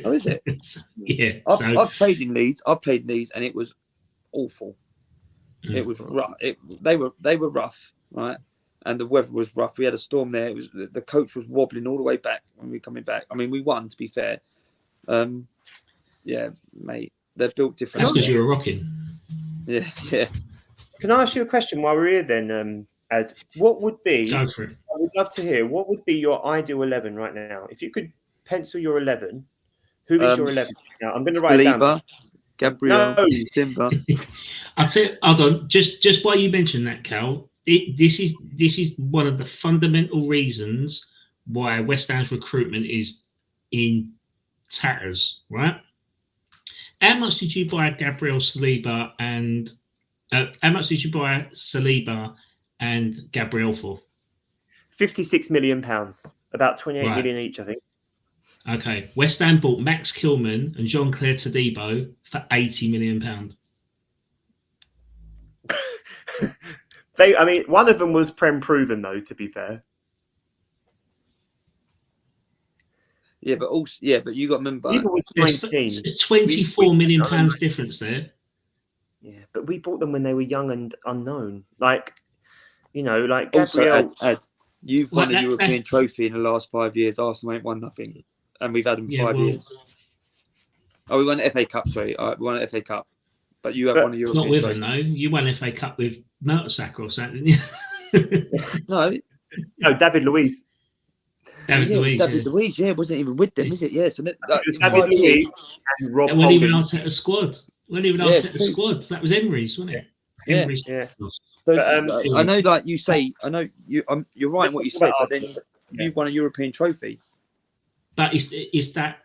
[SPEAKER 2] Oh, is it?
[SPEAKER 1] Yeah.
[SPEAKER 2] I've played in Leeds. I've played in Leeds, and it was awful. It was rough. They were rough, right? And the weather was rough. We had a storm there. It was the coach was wobbling all the way back when we were coming back. I mean, we won, to be fair. Yeah, mate, they're built different.
[SPEAKER 1] That's because you were rocking.
[SPEAKER 2] Yeah, yeah.
[SPEAKER 3] Can I ask you a question while we're here then, Ed? What would be?
[SPEAKER 1] Go for it.
[SPEAKER 3] I would love to hear. What would be your ideal 11 right now? If you could pencil your 11, who is your 11? Now I'm going to write it down.
[SPEAKER 2] Gabriel, Timber.
[SPEAKER 1] I'll tell you, hold on. Just while you mentioned that, Cal, this is one of the fundamental reasons why West Ham's recruitment is in tatters, right? How much did you buy Gabriel Saliba and how much did you buy Saliba and Gabriel for?
[SPEAKER 3] £56 million, about 28 million each, I think.
[SPEAKER 1] Okay, West Ham bought Max Kilman and Jean-Claire Todibo for £80 million.
[SPEAKER 3] One of them was Prem proven, though. To be fair.
[SPEAKER 2] Yeah, but you got to remember.
[SPEAKER 3] Was 19.
[SPEAKER 1] It's £24 million difference there.
[SPEAKER 3] Yeah, but we bought them when they were young and unknown. Like Gabriel.
[SPEAKER 2] Also, Ed, you've won a European trophy in the last 5 years. Arsenal ain't won nothing, and we've had them 5 years. Oh, we won the FA Cup. Sorry, we won the FA Cup, but you have won a European
[SPEAKER 1] not with
[SPEAKER 2] trophy.
[SPEAKER 1] them though. You won FA Cup with Mertesacker or something, didn't you?
[SPEAKER 3] No, David Luiz.
[SPEAKER 1] David
[SPEAKER 2] Luiz, wasn't even with them, is it? Yeah, so
[SPEAKER 3] David Luiz and Rob.
[SPEAKER 1] It wasn't even Arteta's squad. Squad. That was Emery's, wasn't it? Emery's.
[SPEAKER 2] Yeah. So, I know, like you say, I know you're right in what you say, but then you won a European trophy.
[SPEAKER 1] But is that?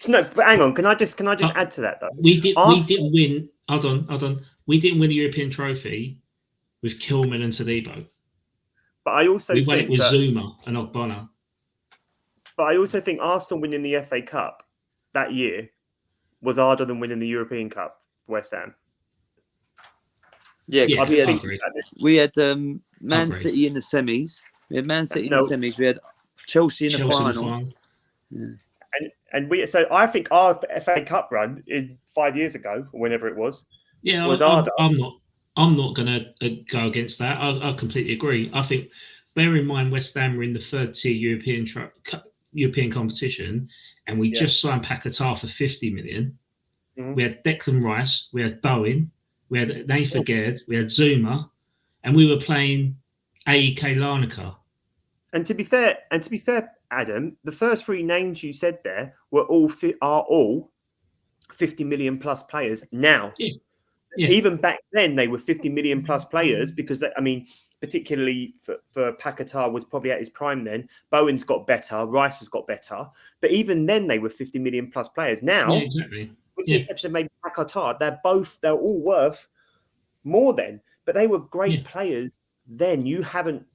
[SPEAKER 3] No, but hang on. Can I just add to that though?
[SPEAKER 1] We didn't win. Hold on. We didn't win a European trophy with Kilman and Todibo.
[SPEAKER 3] But I also
[SPEAKER 1] won it with Zuma and Ogbonna.
[SPEAKER 3] But I also think Arsenal winning the FA Cup that year was harder than winning the European Cup for West Ham.
[SPEAKER 2] Yeah, we had Man City in the semis. We had Man City in the semis. We had Chelsea in the final. Yeah.
[SPEAKER 3] So I think our FA Cup run in 5 years ago, or whenever it was, was harder.
[SPEAKER 1] I'm not going to go against that. I completely agree. I think, bear in mind, West Ham were in the third tier European competition, and we just signed Paquetá for 50 million. Mm-hmm. We had Declan Rice, we had Bowen, we had Nathan Gerd, we had Zuma, and we were playing AEK Larnaca.
[SPEAKER 3] And to be fair, Adam, the first three names you said there are all 50 million plus players now. Yeah. Even back then, they were 50 million plus players because, particularly for Paquetá was probably at his prime then. Bowen's got better. Rice has got better. But even then, they were 50 million plus players. Now, with the exception of maybe Paquetá, they're all worth more then. But they were great players then. You haven't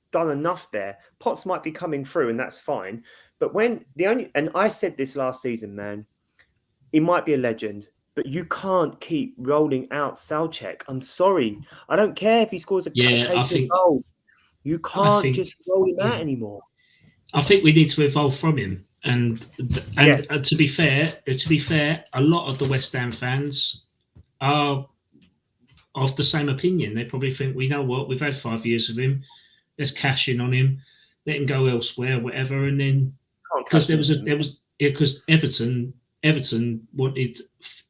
[SPEAKER 3] done enough there. Potts might be coming through, and that's fine. But and I said this last season, man, he might be a legend. But you can't keep rolling out Souček. I'm sorry. I don't care if he scores a case of goals. You can't just roll him out anymore.
[SPEAKER 1] I think we need to evolve from him. And to be fair, a lot of the West Ham fans are of the same opinion. They probably think, we know what, we've had 5 years of him. Let's cash in on him. Let him go elsewhere, whatever. And then because Everton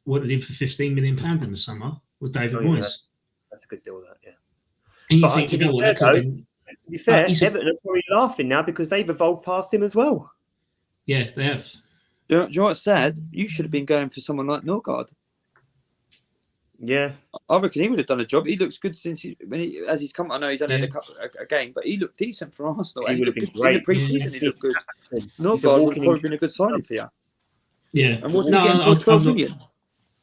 [SPEAKER 1] wanted him for £15 million in the summer with David Moyes.
[SPEAKER 3] That's a good deal, that, yeah.
[SPEAKER 1] And you think,
[SPEAKER 3] to be fair, Everton are probably laughing now because they've evolved past him as well.
[SPEAKER 1] Yeah, they have.
[SPEAKER 2] Do you know what's sad? You should have been going for someone like Norgard.
[SPEAKER 3] Yeah.
[SPEAKER 2] I reckon he would have done a job. He looks good since he's come. I know he's only had a game, but he looked decent for Arsenal.
[SPEAKER 3] He would have been great.
[SPEAKER 2] In the pre-season, he looked good. Norgard would have probably been a good signing for you.
[SPEAKER 1] Yeah.
[SPEAKER 2] And what did he get for 12 million?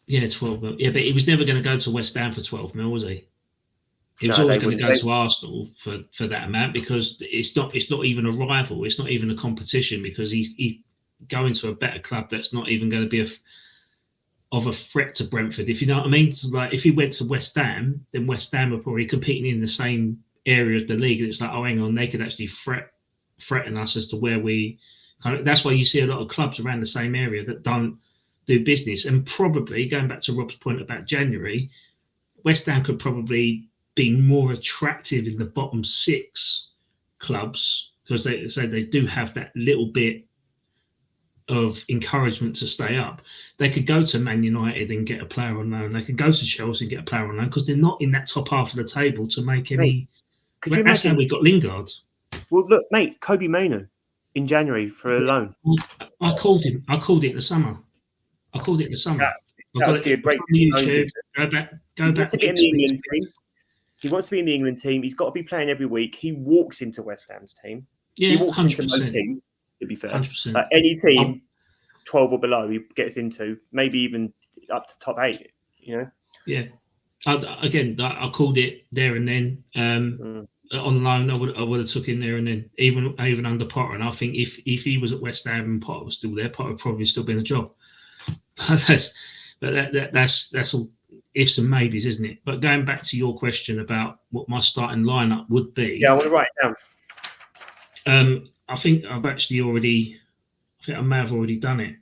[SPEAKER 1] Yeah, 12 million. Yeah, but he was never going to go to West Ham for 12 million, was he? He was always going to go to Arsenal for that amount because it's not even a rival. It's not even a competition because he's going to a better club that's not even going to be of a threat to Brentford, if you know what I mean. So like if he went to West Ham, then West Ham are probably competing in the same area of the league. And it's like, oh, hang on, they could actually threaten us as to where we kind of. That's why you see a lot of clubs around the same area that don't do business. And probably going back to Rob's point about January, West Ham could probably be more attractive in the bottom 6 clubs because they do have that little bit of encouragement to stay up. They could go to Man United and get a player on loan. They could go to Chelsea and get a player on loan because they're not in that top half of the table to make any.
[SPEAKER 3] Could you
[SPEAKER 1] That's
[SPEAKER 3] imagine?
[SPEAKER 1] how we got Lingard.
[SPEAKER 3] Well, look, mate, Kobe Mainoo in January for a loan.
[SPEAKER 1] I called him. I called it in the summer. That
[SPEAKER 3] would be a great
[SPEAKER 1] YouTube. Go back.
[SPEAKER 3] He wants to get in the England team. He wants to be in the England team. He's got to be playing every week. He walks into West Ham's team.
[SPEAKER 1] Yeah,
[SPEAKER 3] he walks
[SPEAKER 1] 100%.
[SPEAKER 3] into most teams, to be fair.
[SPEAKER 1] 100%.
[SPEAKER 3] Any team, 12 or below, he gets into, maybe even up to top 8, you know?
[SPEAKER 1] Yeah. I called it there and then. On loan, I would have took him there and then, even under Potter. And I think if he was at West Ham and Potter was still there, Potter would probably still been a job. That's all ifs and maybes, isn't it? But going back to your question about what my starting lineup would be.
[SPEAKER 3] Yeah, I want to write it
[SPEAKER 1] down. I think I may have already done it.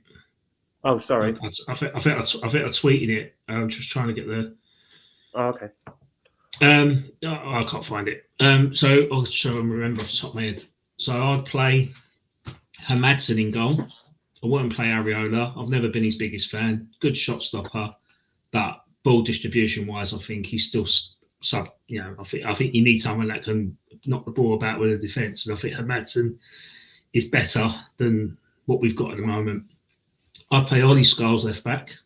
[SPEAKER 3] Oh, sorry.
[SPEAKER 1] I think I tweeted it. I'm just trying to get the.
[SPEAKER 3] Oh, okay.
[SPEAKER 1] I can't find it. So I'll try and remember off the top of my head. So I'd play Hermadsen in goal. I wouldn't play Areola. I've never been his biggest fan. Good shot stopper, but ball distribution wise, I think he's still sub. You know, I think you need someone that can knock the ball about with a defence, and I think Hermadsen is better than what we've got at the moment. I'd play Ollie Scholes left back,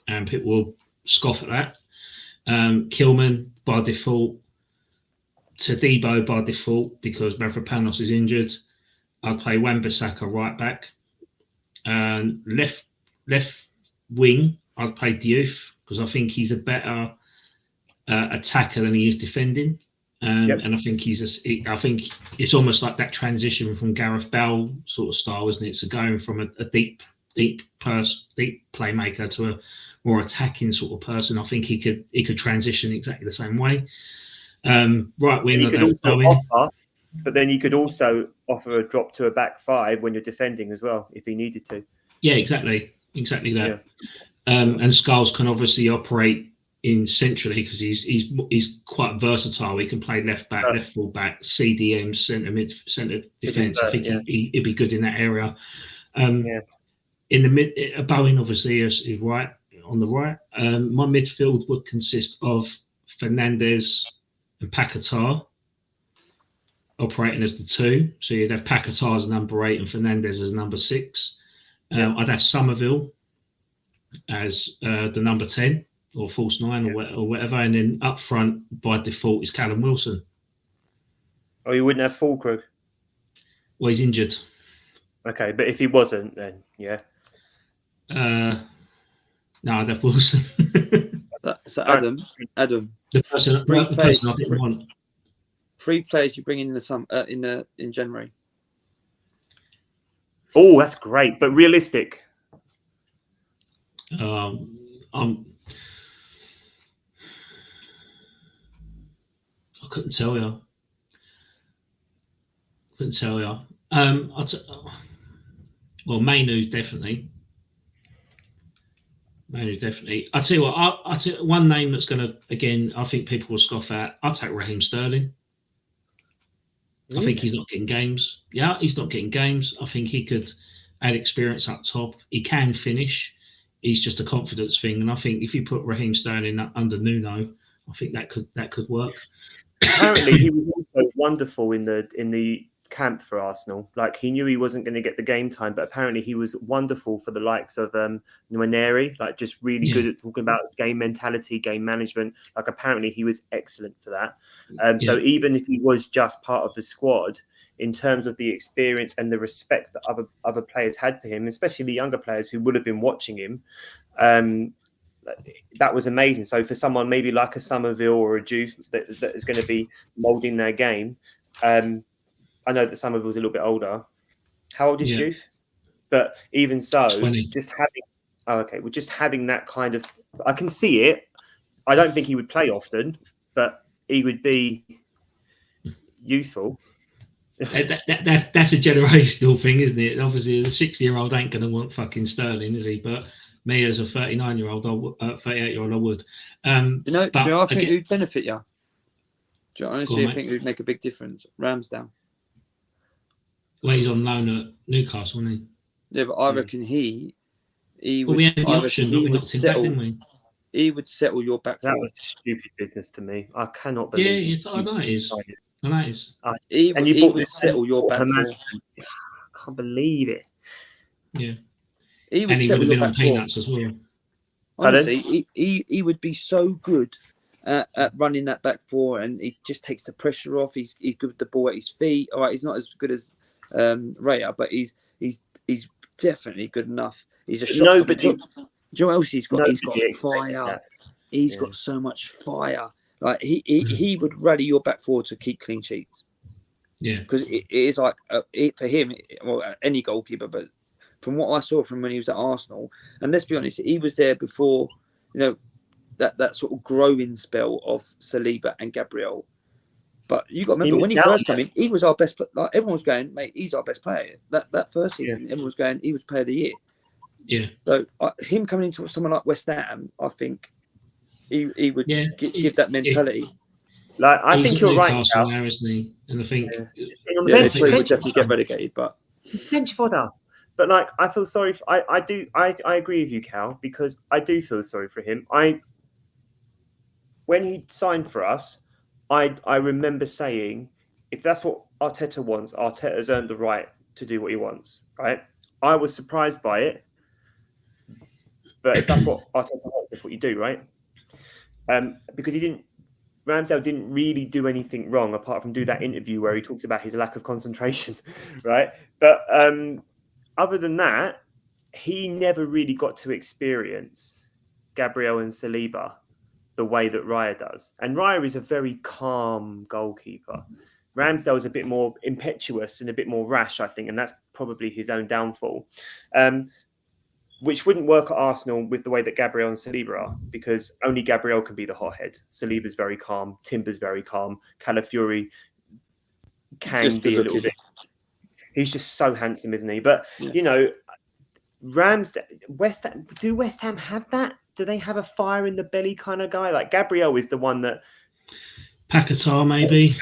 [SPEAKER 1] and people will scoff at that. Kilman by default, Tadibo by default because Mavropanos is injured. I'd play Wan-Bissaka right back. Left wing, I'd play Diouf because I think he's a better attacker than he is defending. And I think I think it's almost like that transition from Gareth Bale sort of style, isn't it? So going from a deep playmaker to a more attacking sort of person, I think he could transition exactly the same way. Right wing,
[SPEAKER 3] you could also offer, but then you could also offer a drop to a back 5 when you're defending as well, if he needed to.
[SPEAKER 1] Yeah, exactly that. Yeah. And Scholes can obviously operate in centrally because he's quite versatile. He can play left back, left full back, CDM, centre defence. I think he'd be good in that area. In the mid, Bowen obviously is right on the right. My midfield would consist of Fernandes and Paquetá operating as the 2. So you'd have Paquetá as number 8 and Fernandes as number 6. I'd have Somerville as the number 10 or false 9 or whatever, and then up front by default is Callum Wilson.
[SPEAKER 3] Oh, you wouldn't have Fulkrug?
[SPEAKER 1] Well, he's injured.
[SPEAKER 3] Okay, but if he wasn't, then yeah.
[SPEAKER 1] No, I'd have Wilson.
[SPEAKER 2] So Adam,
[SPEAKER 1] the person I didn't want.
[SPEAKER 2] 3 players you bring in in January.
[SPEAKER 3] Oh, that's great, but realistic.
[SPEAKER 1] I couldn't tell you. Well, Mainoo definitely. I'll tell you what. I'll tell you one name that's going to, again, I think people will scoff at. I'll take Raheem Sterling. Really? I think he's not getting games. Yeah, he's not getting games. I think he could add experience up top. He can finish. He's just a confidence thing. And I think if you put Raheem Sterling under Nuno, I think that could work.
[SPEAKER 3] Apparently, he was also wonderful in the camp for Arsenal. Like, he knew he wasn't going to get the game time, but apparently he was wonderful for the likes of Nwaneri, like just really good at talking about game mentality, game management. Like, apparently he was excellent for that. So even if he was just part of the squad, in terms of the experience and the respect that other players had for him, especially the younger players who would have been watching him, that was amazing. So for someone maybe like a Somerville or a Juice that is going to be moulding their game, I know that Somerville's a little bit older. How old is Juice? But even so,
[SPEAKER 1] 20.
[SPEAKER 3] just Oh, okay. Well, just having that kind of, I can see it. I don't think he would play often, but he would be useful.
[SPEAKER 1] That's a generational thing, isn't it? Obviously, the 60-year-old ain't going to want fucking Sterling, is he? But me, as a 39-year-old, 38-year-old, I would.
[SPEAKER 2] Do you know? I think who'd benefit you? Do you honestly think who'd make a big difference? Ramsdale.
[SPEAKER 1] Well, he's on loan at Newcastle, isn't he?
[SPEAKER 2] Yeah, but I reckon he would.
[SPEAKER 1] Well, we had the option, but we knocked him back, didn't we?
[SPEAKER 2] He would settle your back.
[SPEAKER 3] That was stupid business to me. I cannot believe.
[SPEAKER 1] Yeah, I know it is. I know it is.
[SPEAKER 2] He would settle your back.
[SPEAKER 3] I can't believe it.
[SPEAKER 1] Yeah.
[SPEAKER 2] He would
[SPEAKER 1] and he would have been on peanuts as well.
[SPEAKER 2] Honestly, he would be so good at running that back four, and he just takes the pressure off. He's good with the ball at his feet. All right, he's not as good as Raya, but he's definitely good enough. He's a shot.
[SPEAKER 3] Nobody.
[SPEAKER 2] Do you know what else he's got? He's got fire. He's got so much fire. Like he would rally your back forward to keep clean sheets.
[SPEAKER 1] Yeah,
[SPEAKER 2] because it is like for him, well, any goalkeeper, but from what I saw from when he was at Arsenal, and let's be honest, he was there before, that sort of growing spell of Saliba and Gabriel. But you got to remember when he first came in, he was our best. Like everyone was going, mate, he's our best player. That first season, everyone was going, he was player of the year.
[SPEAKER 1] Yeah.
[SPEAKER 2] So him coming into someone like West Ham, I think he would give that mentality.
[SPEAKER 3] Like I think you're right
[SPEAKER 1] now, isn't he? And I think
[SPEAKER 2] he would definitely get relegated, but
[SPEAKER 3] he's bench fodder. But like, I feel sorry. I agree with you, Cal, because I do feel sorry for him. When he signed for us, I remember saying, if that's what Arteta wants, Arteta's earned the right to do what he wants. Right? I was surprised by it, but if that's what Arteta wants, that's what you do, right? Because Ramsdale didn't really do anything wrong apart from do that interview where he talks about his lack of concentration, right? But other than that, he never really got to experience Gabriel and Saliba the way that Raya does. And Raya is a very calm goalkeeper. Ramsdale is a bit more impetuous and a bit more rash, I think, and that's probably his own downfall. Which wouldn't work at Arsenal with the way that Gabriel and Saliba are, because only Gabriel can be the hothead. Saliba's very calm. Timber's very calm. Calafiori can just be a little bit. He's just so handsome, isn't he? But, West Ham have that? Do they have a fire in the belly kind of guy? Like Gabriel is the one that...
[SPEAKER 1] Paquetá, maybe.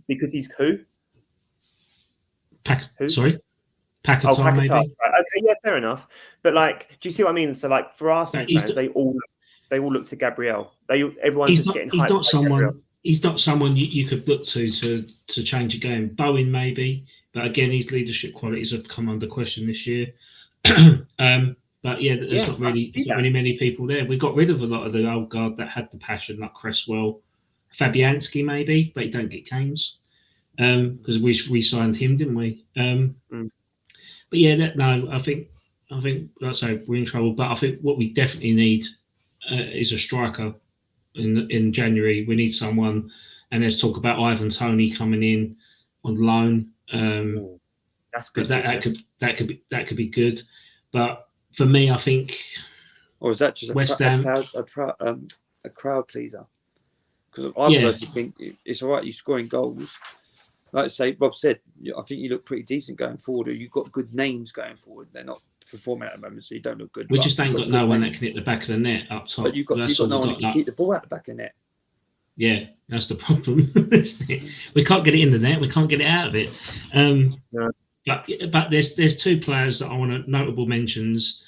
[SPEAKER 3] Because he's who?
[SPEAKER 1] Who? Sorry? Paquetá, maybe.
[SPEAKER 3] Right. Okay, yeah, fair enough. But like, do you see what I mean? So like, for Arsenal fans, they all look to Gabriel. Everyone's just getting hyped.
[SPEAKER 1] He's not someone you could look to change a game. Bowen maybe, but again, his leadership qualities have come under question this year. But yeah, there's not really many people there. We got rid of a lot of the old guard that had the passion, like Cresswell, Fabianski maybe, but he don't get games because we re-signed him, didn't we? But yeah, I think like I say, we're in trouble. But I think what we definitely need is a striker in January. We need someone, and there's talk about Ivan Toney coming in on loan.
[SPEAKER 3] That's good.
[SPEAKER 2] That
[SPEAKER 1] could be good. But for me, I think,
[SPEAKER 2] or is that just
[SPEAKER 1] West Ham
[SPEAKER 2] a crowd pleaser? Because I personally think it's all right. You're scoring goals. Like I say, Rob said, I think you look pretty decent going forward. Or you've got good names going forward. They're not performing at the moment, so you don't look good.
[SPEAKER 1] We just ain't got no one that can hit the back of the net up top.
[SPEAKER 2] But you've got no one that can keep the ball out the back of the net.
[SPEAKER 1] Yeah, that's the problem. We can't get it in the net. We can't get it out of it. But there's two players that I want to notable mentions.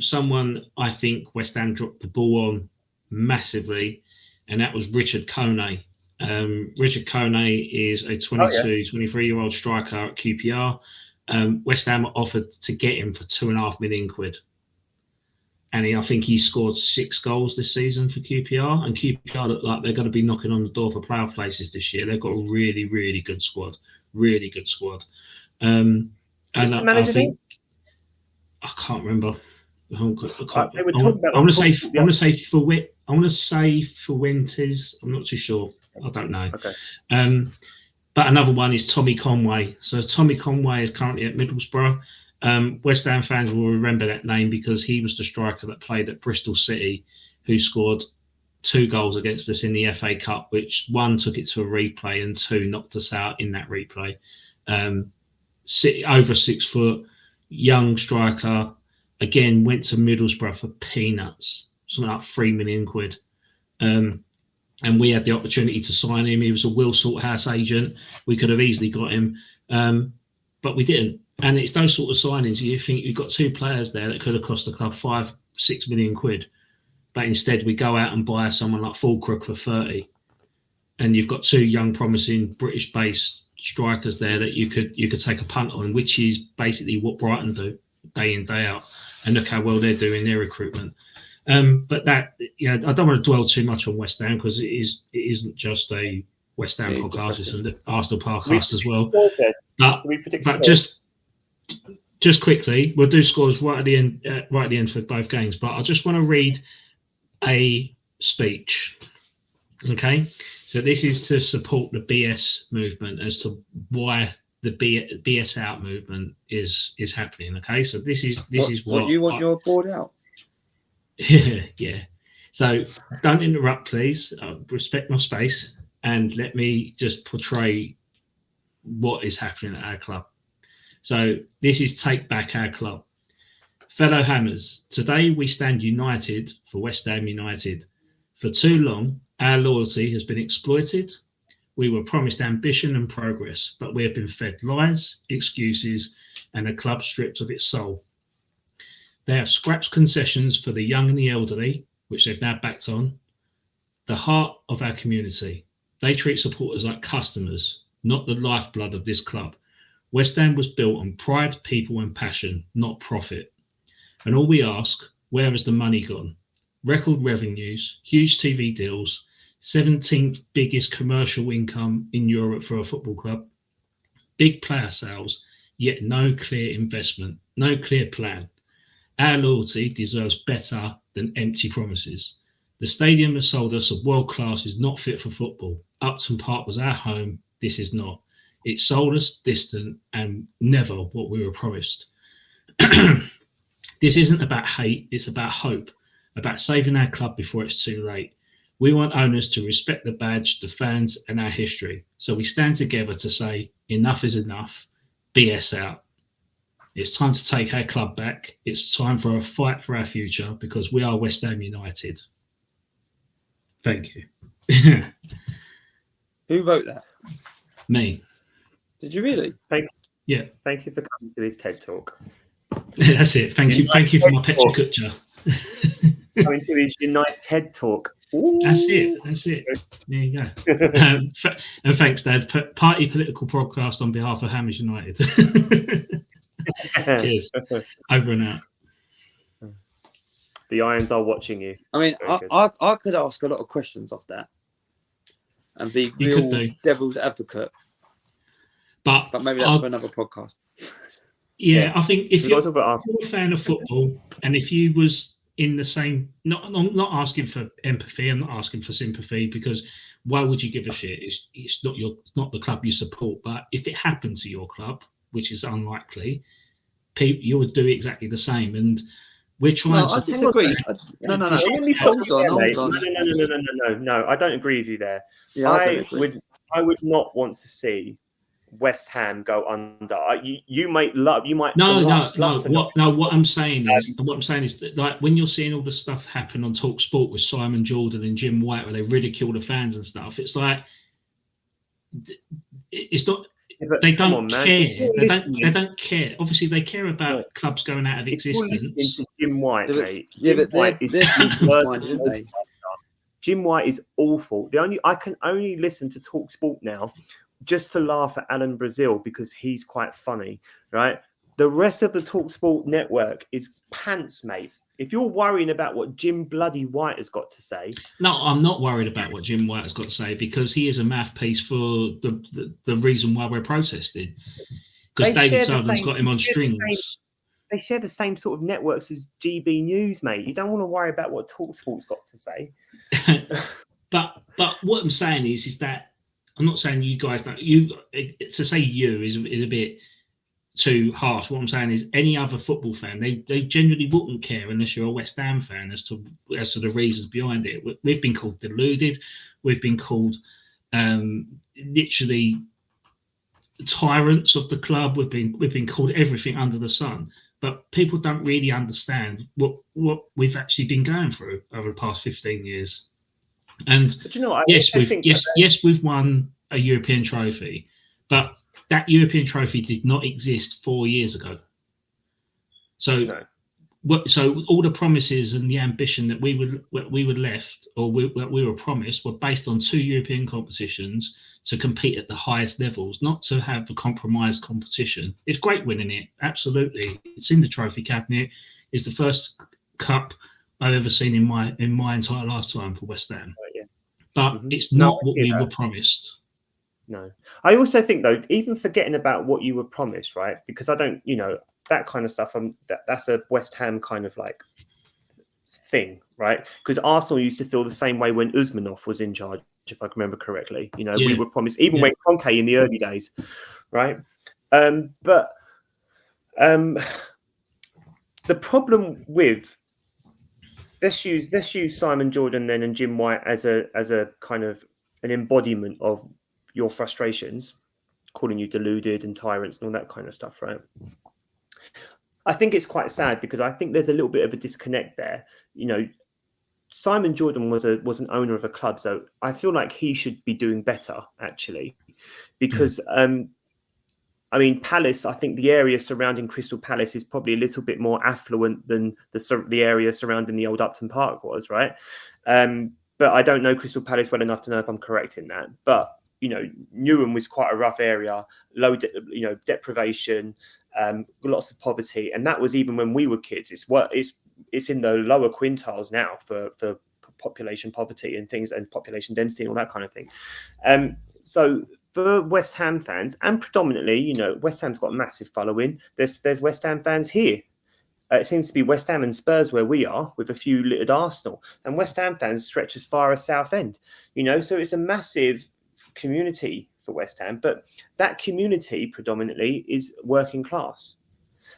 [SPEAKER 1] Someone I think West Ham dropped the ball on massively, and that was Richard Kone. Richard Kone is a 23-year-old striker at QPR. West Ham offered to get him for £2.5 million. And I think he scored 6 goals this season for QPR. And QPR look like they're going to be knocking on the door for playoff places this year. They've got a really, really good squad. Really good squad. And I think I can't remember. I want to say Fuentes. I'm not too sure. I don't know.
[SPEAKER 3] Okay.
[SPEAKER 1] But another one is Tommy Conway. So Tommy Conway is currently at Middlesbrough. West Ham fans will remember that name because he was the striker that played at Bristol City, who scored 2 goals against us in the FA Cup, which 1 took it to a replay and 2 knocked us out in that replay. Over 6 foot, young striker, again, went to Middlesbrough for peanuts, something like £3 million. And we had the opportunity to sign him. He was a Will Salthouse agent. We could have easily got him, but we didn't. And it's those sort of signings. You think you've got 2 players there that could have cost the club £5-6 million, but instead we go out and buy someone like Fulcrook for 30, and you've got 2 young, promising British-based strikers there that you could take a punt on, which is basically what Brighton do day in, day out. And look how well they're doing their recruitment. But that, I don't want to dwell too much on West Ham because it isn't just a West Ham podcast; it's an Arsenal podcast as well. But just quickly, we'll do scores right at the end for both games. But I just want to read a speech. Okay, so this is to support the BS movement as to why the BS out movement is happening. Okay, so this is what
[SPEAKER 2] you want your board out.
[SPEAKER 1] Yeah. So don't interrupt, please. Respect my space and let me just portray what is happening at our club. So this is Take Back Our Club. Fellow Hammers, today we stand united for West Ham United. For too long, our loyalty has been exploited. We were promised ambition and progress, but we have been fed lies, excuses, and a club stripped of its soul. They have scrapped concessions for the young and the elderly, which they've now backed on. The heart of our community. They treat supporters like customers, not the lifeblood of this club. West Ham was built on pride, people and passion, not profit. And all we ask, where has the money gone? Record revenues, huge TV deals, 17th biggest commercial income in Europe for a football club, big player sales, yet no clear investment, no clear plan. Our loyalty deserves better than empty promises. The stadium has sold us a world class is not fit for football. Upton Park was our home. This is not. It sold us distant and never what we were promised. This isn't about hate. It's about hope, about saving our club before it's too late. We want owners to respect the badge, the fans and our history. So we stand together to say enough is enough. BS out. It's time to take our club back. It's time for a fight for our future because we are West Ham United. Thank you.
[SPEAKER 2] Who wrote that?
[SPEAKER 1] Me.
[SPEAKER 2] Did you really?
[SPEAKER 3] Thank
[SPEAKER 1] you
[SPEAKER 3] for coming to this TED Talk.
[SPEAKER 1] That's it. Thank you for my Petra Kutcher.
[SPEAKER 3] Coming to his Unite TED Talk. Ooh.
[SPEAKER 1] That's it. There you go. And thanks, Dad. Party political podcast on behalf of Hammers United. Cheers. Over and out.
[SPEAKER 3] The Irons are watching you.
[SPEAKER 2] I mean, I could ask a lot of questions off that and be real devil's advocate. But maybe that's for another podcast.
[SPEAKER 1] Yeah, I think if you're a fan of football and if you was in the same, not asking for empathy, I'm not asking for sympathy because why would you give a shit? It's not the club you support. But if it happened to your club, which is unlikely, you would do exactly the same. And we're trying to.
[SPEAKER 2] I disagree. No. Hold on.
[SPEAKER 3] No. I don't agree with you there.
[SPEAKER 2] Yeah,
[SPEAKER 3] I would not want to see West Ham go under. You might.
[SPEAKER 1] What I'm saying is that, like, when you're seeing all the stuff happen on Talk Sport with Simon Jordan and Jim White, where they ridicule the fans and stuff, it's like it's not. They don't care. They don't care. Obviously, they care about clubs going out of existence.
[SPEAKER 3] To Jim White, mate. Jim White is awful. I can only listen to Talk Sport now just to laugh at Alan Brazil because he's quite funny, right? The rest of the Talk Sport network is pants, mate. If you're worrying about what Jim Bloody White has got to say...
[SPEAKER 1] No, I'm not worried about what Jim White has got to say because he is a mouthpiece for the reason why we're protesting. Because David Sutherland's got him on strings.
[SPEAKER 3] They share the same sort of networks as GB News, mate. You don't want to worry about what TalkSport's got to say.
[SPEAKER 1] But what I'm saying is that I'm not saying you guys don't. To say you is a bit too harsh. What I'm saying is, any other football fan, they genuinely wouldn't care unless you're a West Ham fan as to the reasons behind it. We've been called deluded. We've been called literally tyrants of the club. We've been called everything under the sun. But people don't really understand what we've actually been going through over the past 15 years. And
[SPEAKER 3] but you know what,
[SPEAKER 1] yes, we've won a European trophy, but that European trophy did not exist 4 years ago. So, so all the promises and the ambition that we were left, or we were promised, were based on 2 European competitions to compete at the highest levels, not to have a compromised competition. It's great winning it, absolutely. It's in the trophy cabinet. It's the first cup I've ever seen in my entire lifetime for West Ham. But it's not what we were promised.
[SPEAKER 3] No. I also think, though, even forgetting about what you were promised, right? Because I don't, that kind of stuff, that's a West Ham kind of like thing, right? Because Arsenal used to feel the same way when Usmanov was in charge, if I can remember correctly. We were promised, even when Kroenke in the early days, right? But the problem with let's use Simon Jordan then and Jim White as a kind of an embodiment of your frustrations, calling you deluded and tyrants and all that kind of stuff, right? I think it's quite sad because I think there's a little bit of a disconnect there. Simon Jordan was an owner of a club, so I feel like he should be doing better, actually, because Palace, I think the area surrounding Crystal Palace is probably a little bit more affluent than the area surrounding the old Upton Park was, right? But I don't know Crystal Palace well enough to know if I'm correct in that. But Newham was quite a rough area, low, deprivation, lots of poverty, and that was even when we were kids. It's in the lower quintiles now for population poverty and things, and population density and all that kind of thing. So for West Ham fans, and predominantly, West Ham's got a massive following. There's West Ham fans here. It seems to be West Ham and Spurs where we are, with a few littered Arsenal, and West Ham fans stretch as far as Southend. So it's a massive community for West Ham, but that community predominantly is working class.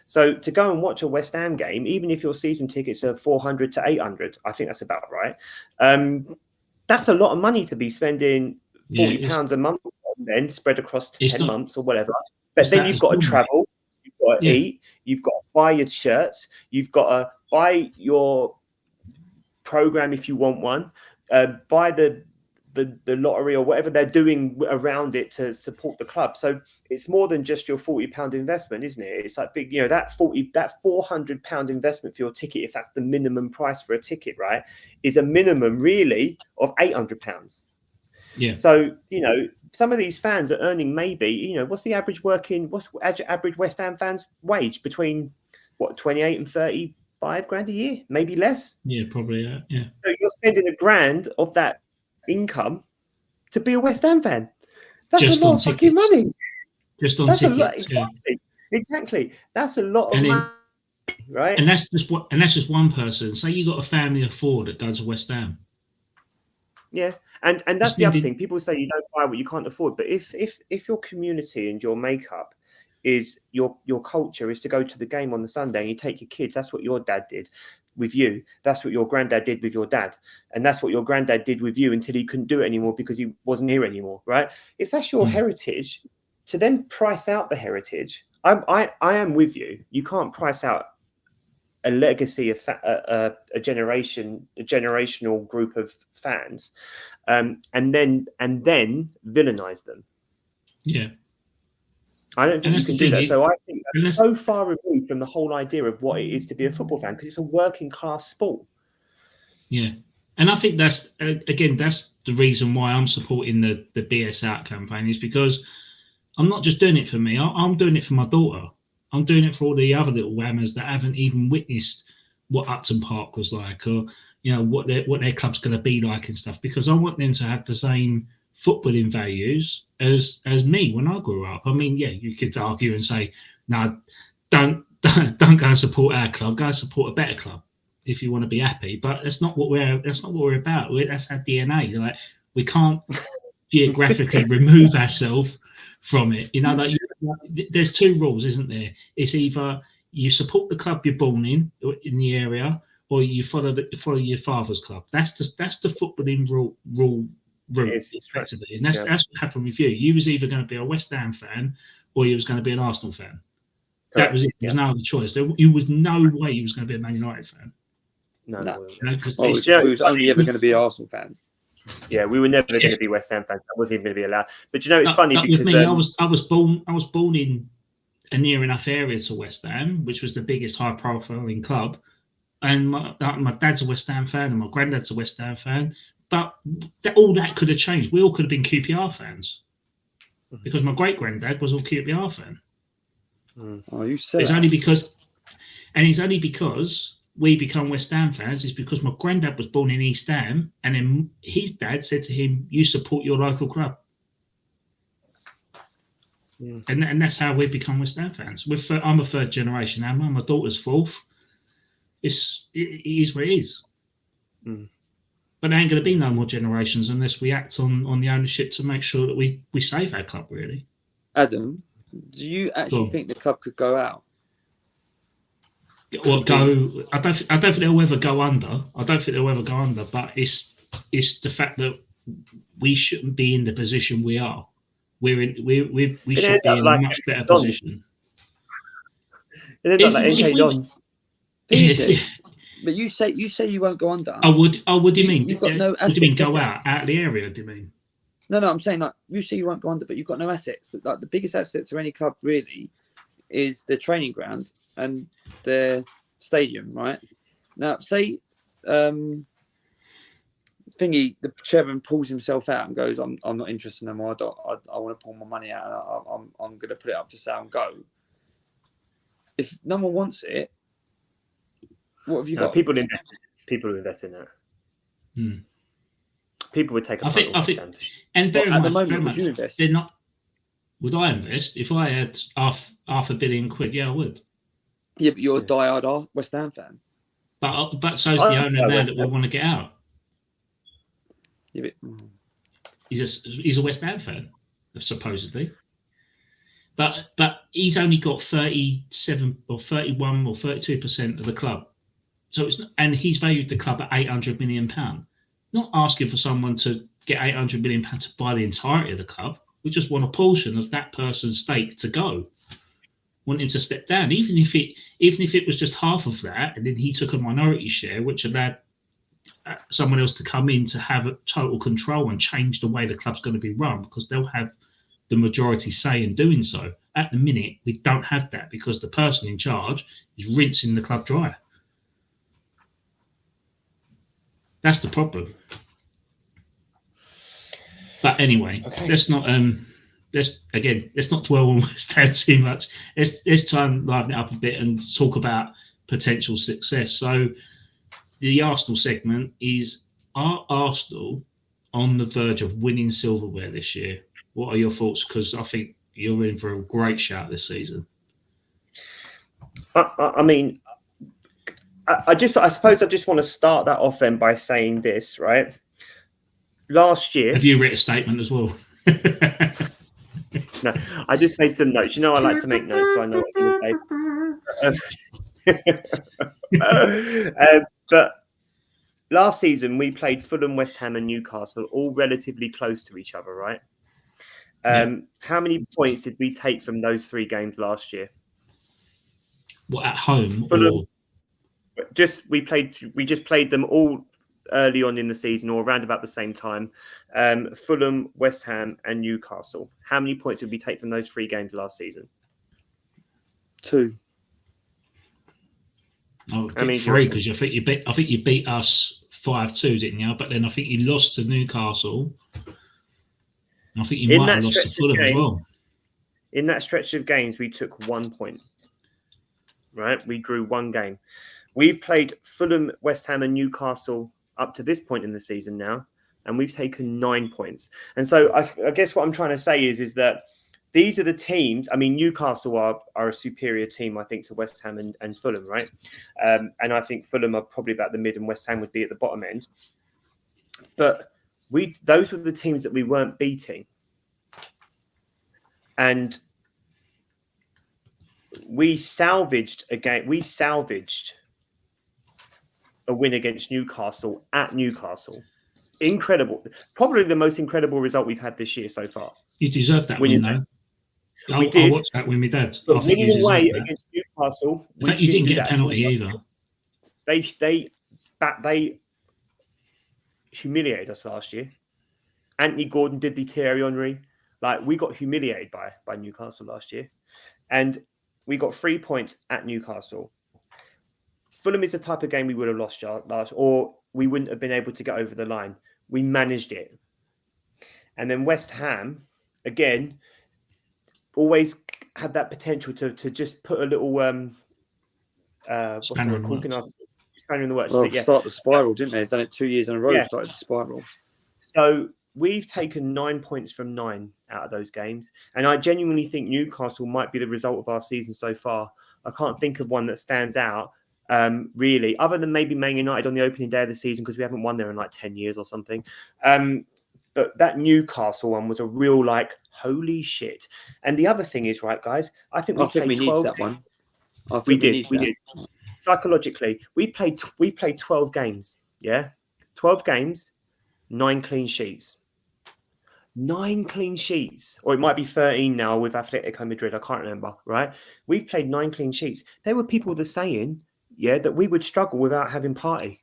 [SPEAKER 3] So to go and watch a West Ham game, even if your season tickets are 400 to 800, I think that's about right. That's a lot of money to be spending £40 a month, and then spread across 10 months or whatever. But then you've got to travel, you've got to eat, you've got to buy your shirts, you've got to buy your program if you want one, buy the lottery or whatever they're doing around it to support the club. So it's more than just your £40 investment, isn't it? It's like big, that £400 investment for your ticket, if that's the minimum price for a ticket, right, is a minimum really of £800.
[SPEAKER 1] Yeah.
[SPEAKER 3] So, some of these fans are earning maybe, what's the average average West Ham fans wage? Between 28 and 35 grand a year, maybe less.
[SPEAKER 1] Yeah, probably. Yeah.
[SPEAKER 3] So you're spending £1,000 of that income to be a West Ham fan. That's just a lot of fucking money.
[SPEAKER 1] Just on tickets.
[SPEAKER 3] Exactly. That's a lot of money, right?
[SPEAKER 1] And that's just one person. Say you got a family of 4 that goes to West Ham.
[SPEAKER 3] Yeah, and that's the other thing. People say you don't buy what you can't afford, but if your community and your makeup is your culture is to go to the game on the Sunday and you take your kids, that's what your dad did with you. That's what your granddad did with your dad. And that's what your granddad did with you until he couldn't do it anymore because he wasn't here anymore, right? If that's your heritage, to then price out the heritage, I am with you. You can't price out a legacy of a generational group of fans, and then villainize them.
[SPEAKER 1] Yeah.
[SPEAKER 3] I don't think you can do that. So I think that's so far removed from the whole idea of what it is to be a football fan, because it's a working class sport.
[SPEAKER 1] Yeah. And I think that's the reason why I'm supporting the BS Out campaign, is because I'm not just doing it for me. I'm doing it for my daughter. I'm doing it for all the other little whammers that haven't even witnessed what Upton Park was like, or what their club's going to be like and stuff, because I want them to have the same footballing values as me when I grew up. I mean, yeah, you could argue and say, no, don't go and support our club. Go and support a better club if you want to be happy. But that's not what we're about. That's our DNA. Like, we can't geographically remove ourselves from it. You know, there's two rules, isn't there? It's either you support the club you're born in the area, or you follow your father's club. That's the footballing rule effectively, and that's what happened with you. You was either going to be a West Ham fan, or you was going to be an Arsenal fan. Correct. That was it. There was no other choice. You was no way you was going to be a Man United fan.
[SPEAKER 2] No. It was only ever going to be an Arsenal fan.
[SPEAKER 3] Yeah, we were never going to be West Ham fans. That wasn't even going to be allowed. But you know, it's funny because
[SPEAKER 1] with me, I was born in a near enough area to West Ham, which was the biggest high-profiling club, and my dad's a West Ham fan, and my granddad's a West Ham fan. But all that could have changed. We all could have been QPR fans because my great granddad was a QPR fan.
[SPEAKER 2] Oh, you said
[SPEAKER 1] it's only because we become West Ham fans is because my granddad was born in East Ham, and then his dad said to him, "You support your local club," and that's how we become West Ham fans. I'm a third generation now. My daughter's fourth. It is what it is. But there ain't going to be no more generations unless we act on the ownership to make sure that we save our club. Really,
[SPEAKER 2] Adam, do you actually think the club could go out?
[SPEAKER 1] Well, I don't think they'll ever go under. But it's the fact that we shouldn't be in the position we are. We should be in a much better position.
[SPEAKER 3] They're not like NK Dons.
[SPEAKER 2] But you say you won't go under.
[SPEAKER 1] What do you mean?
[SPEAKER 2] You've got no assets.
[SPEAKER 1] What do you mean go out of the area? Do you mean?
[SPEAKER 2] No, I'm saying like you say you won't go under, but you've got no assets. Like the biggest asset to any club really is the training ground and their stadium, right? Now, say the chairman pulls himself out and goes, "I'm not interested anymore. I want to pull my money out. And I'm going to put it up for sale and go." If no one wants it, what have you got?
[SPEAKER 3] People invest in that. People would take a punt.
[SPEAKER 1] And
[SPEAKER 2] at the moment, would you invest?
[SPEAKER 1] They're not. Would I invest if I had half $1 billion? Yeah, I would.
[SPEAKER 2] Yeah, but you're a diehard West Ham fan.
[SPEAKER 1] But so's the owner now that will want to get out.
[SPEAKER 2] Yeah,
[SPEAKER 1] he's a West Ham fan, supposedly. But he's only got 37 or 31 or 32% of the club. So and he's valued the club at £800 million. Not asking for someone to get £800 million to buy the entirety of the club. We just want a portion of that person's stake to go. Want him to step down, even if it was just half of that, and then he took a minority share, which allowed someone else to come in to have total control and change the way the club's going to be run, because they'll have the majority say in doing so. At the minute, we don't have that because the person in charge is rinsing the club dry. That's the problem. But anyway, let's not dwell on West Ham too much. Let's try and liven it up a bit and talk about potential success. So the Arsenal segment is: are Arsenal on the verge of winning silverware this year? What are your thoughts? Because I think you're in for a great shout this season.
[SPEAKER 3] I mean, I suppose I just want to start that off then by saying this, right? Last year,
[SPEAKER 1] have you written a statement as well?
[SPEAKER 3] No, I just made some notes. You know, I like to make notes, so I know what I'm going to say. But last season, we played Fulham, West Ham, and Newcastle, all relatively close to each other, right? How many points did we take from those 3 games last year?
[SPEAKER 1] What, at home?
[SPEAKER 3] Fulham, we just played them all early on in the season, or around about the same time. Fulham, West Ham, and Newcastle. How many points did we take from those 3 games last season?
[SPEAKER 2] 2.
[SPEAKER 1] Oh, I mean 3, because I think you beat us 5-2, didn't you? But then I think you lost to Newcastle. I think you might have lost to Fulham as well.
[SPEAKER 3] In that stretch of games, we took 1 point. Right, we drew 1 game. We've played Fulham, West Ham, and Newcastle up to this point in the season now, and we've taken 9 points. And so I guess what I'm trying to say is that these are the teams. I mean, Newcastle are a superior team, I think, to West Ham and Fulham, right? And I think Fulham are probably about the mid, and West Ham would be at the bottom end. But those were the teams that we weren't beating. and we salvaged a win against Newcastle at Newcastle. Incredible. Probably the most incredible result we've had this year so far.
[SPEAKER 1] You deserve that win, though.
[SPEAKER 3] We did.
[SPEAKER 1] I watched that win with Dad.
[SPEAKER 3] But
[SPEAKER 1] I think you
[SPEAKER 3] winning away
[SPEAKER 1] deserve that.
[SPEAKER 3] against Newcastle,
[SPEAKER 1] In fact, you didn't get a penalty either.
[SPEAKER 3] They humiliated us last year. Anthony Gordon did the Thierry Henry. Like, we got humiliated by Newcastle last year. And we got 3 points at Newcastle. Fulham is the type of game we would have lost last, or we wouldn't have been able to get over the line. We managed it. And then West Ham, again, always had that potential to just put a little
[SPEAKER 1] Spanner in
[SPEAKER 3] the works.
[SPEAKER 2] Well, start the spiral, didn't they? They've done it 2 years in a row.
[SPEAKER 3] Yeah.
[SPEAKER 2] Started the spiral.
[SPEAKER 3] So we've taken 9 points from 9 out of those games, and I genuinely think Newcastle might be the result of our season so far. I can't think of one that stands out, really, other than maybe Man United on the opening day of the season, because we haven't won there in like 10 years or something. But that Newcastle one was a real, like, holy shit. And the other thing is, right, guys, I think we played 12.
[SPEAKER 2] Need that one.
[SPEAKER 3] We did. Psychologically, we played 12 games. Yeah, 12 games, 9 clean sheets. 9 clean sheets, or it might be 13 now with Atletico Madrid. I can't remember. Right? We've played 9 clean sheets. There were people that were saying, yeah, that we would struggle without having Partey.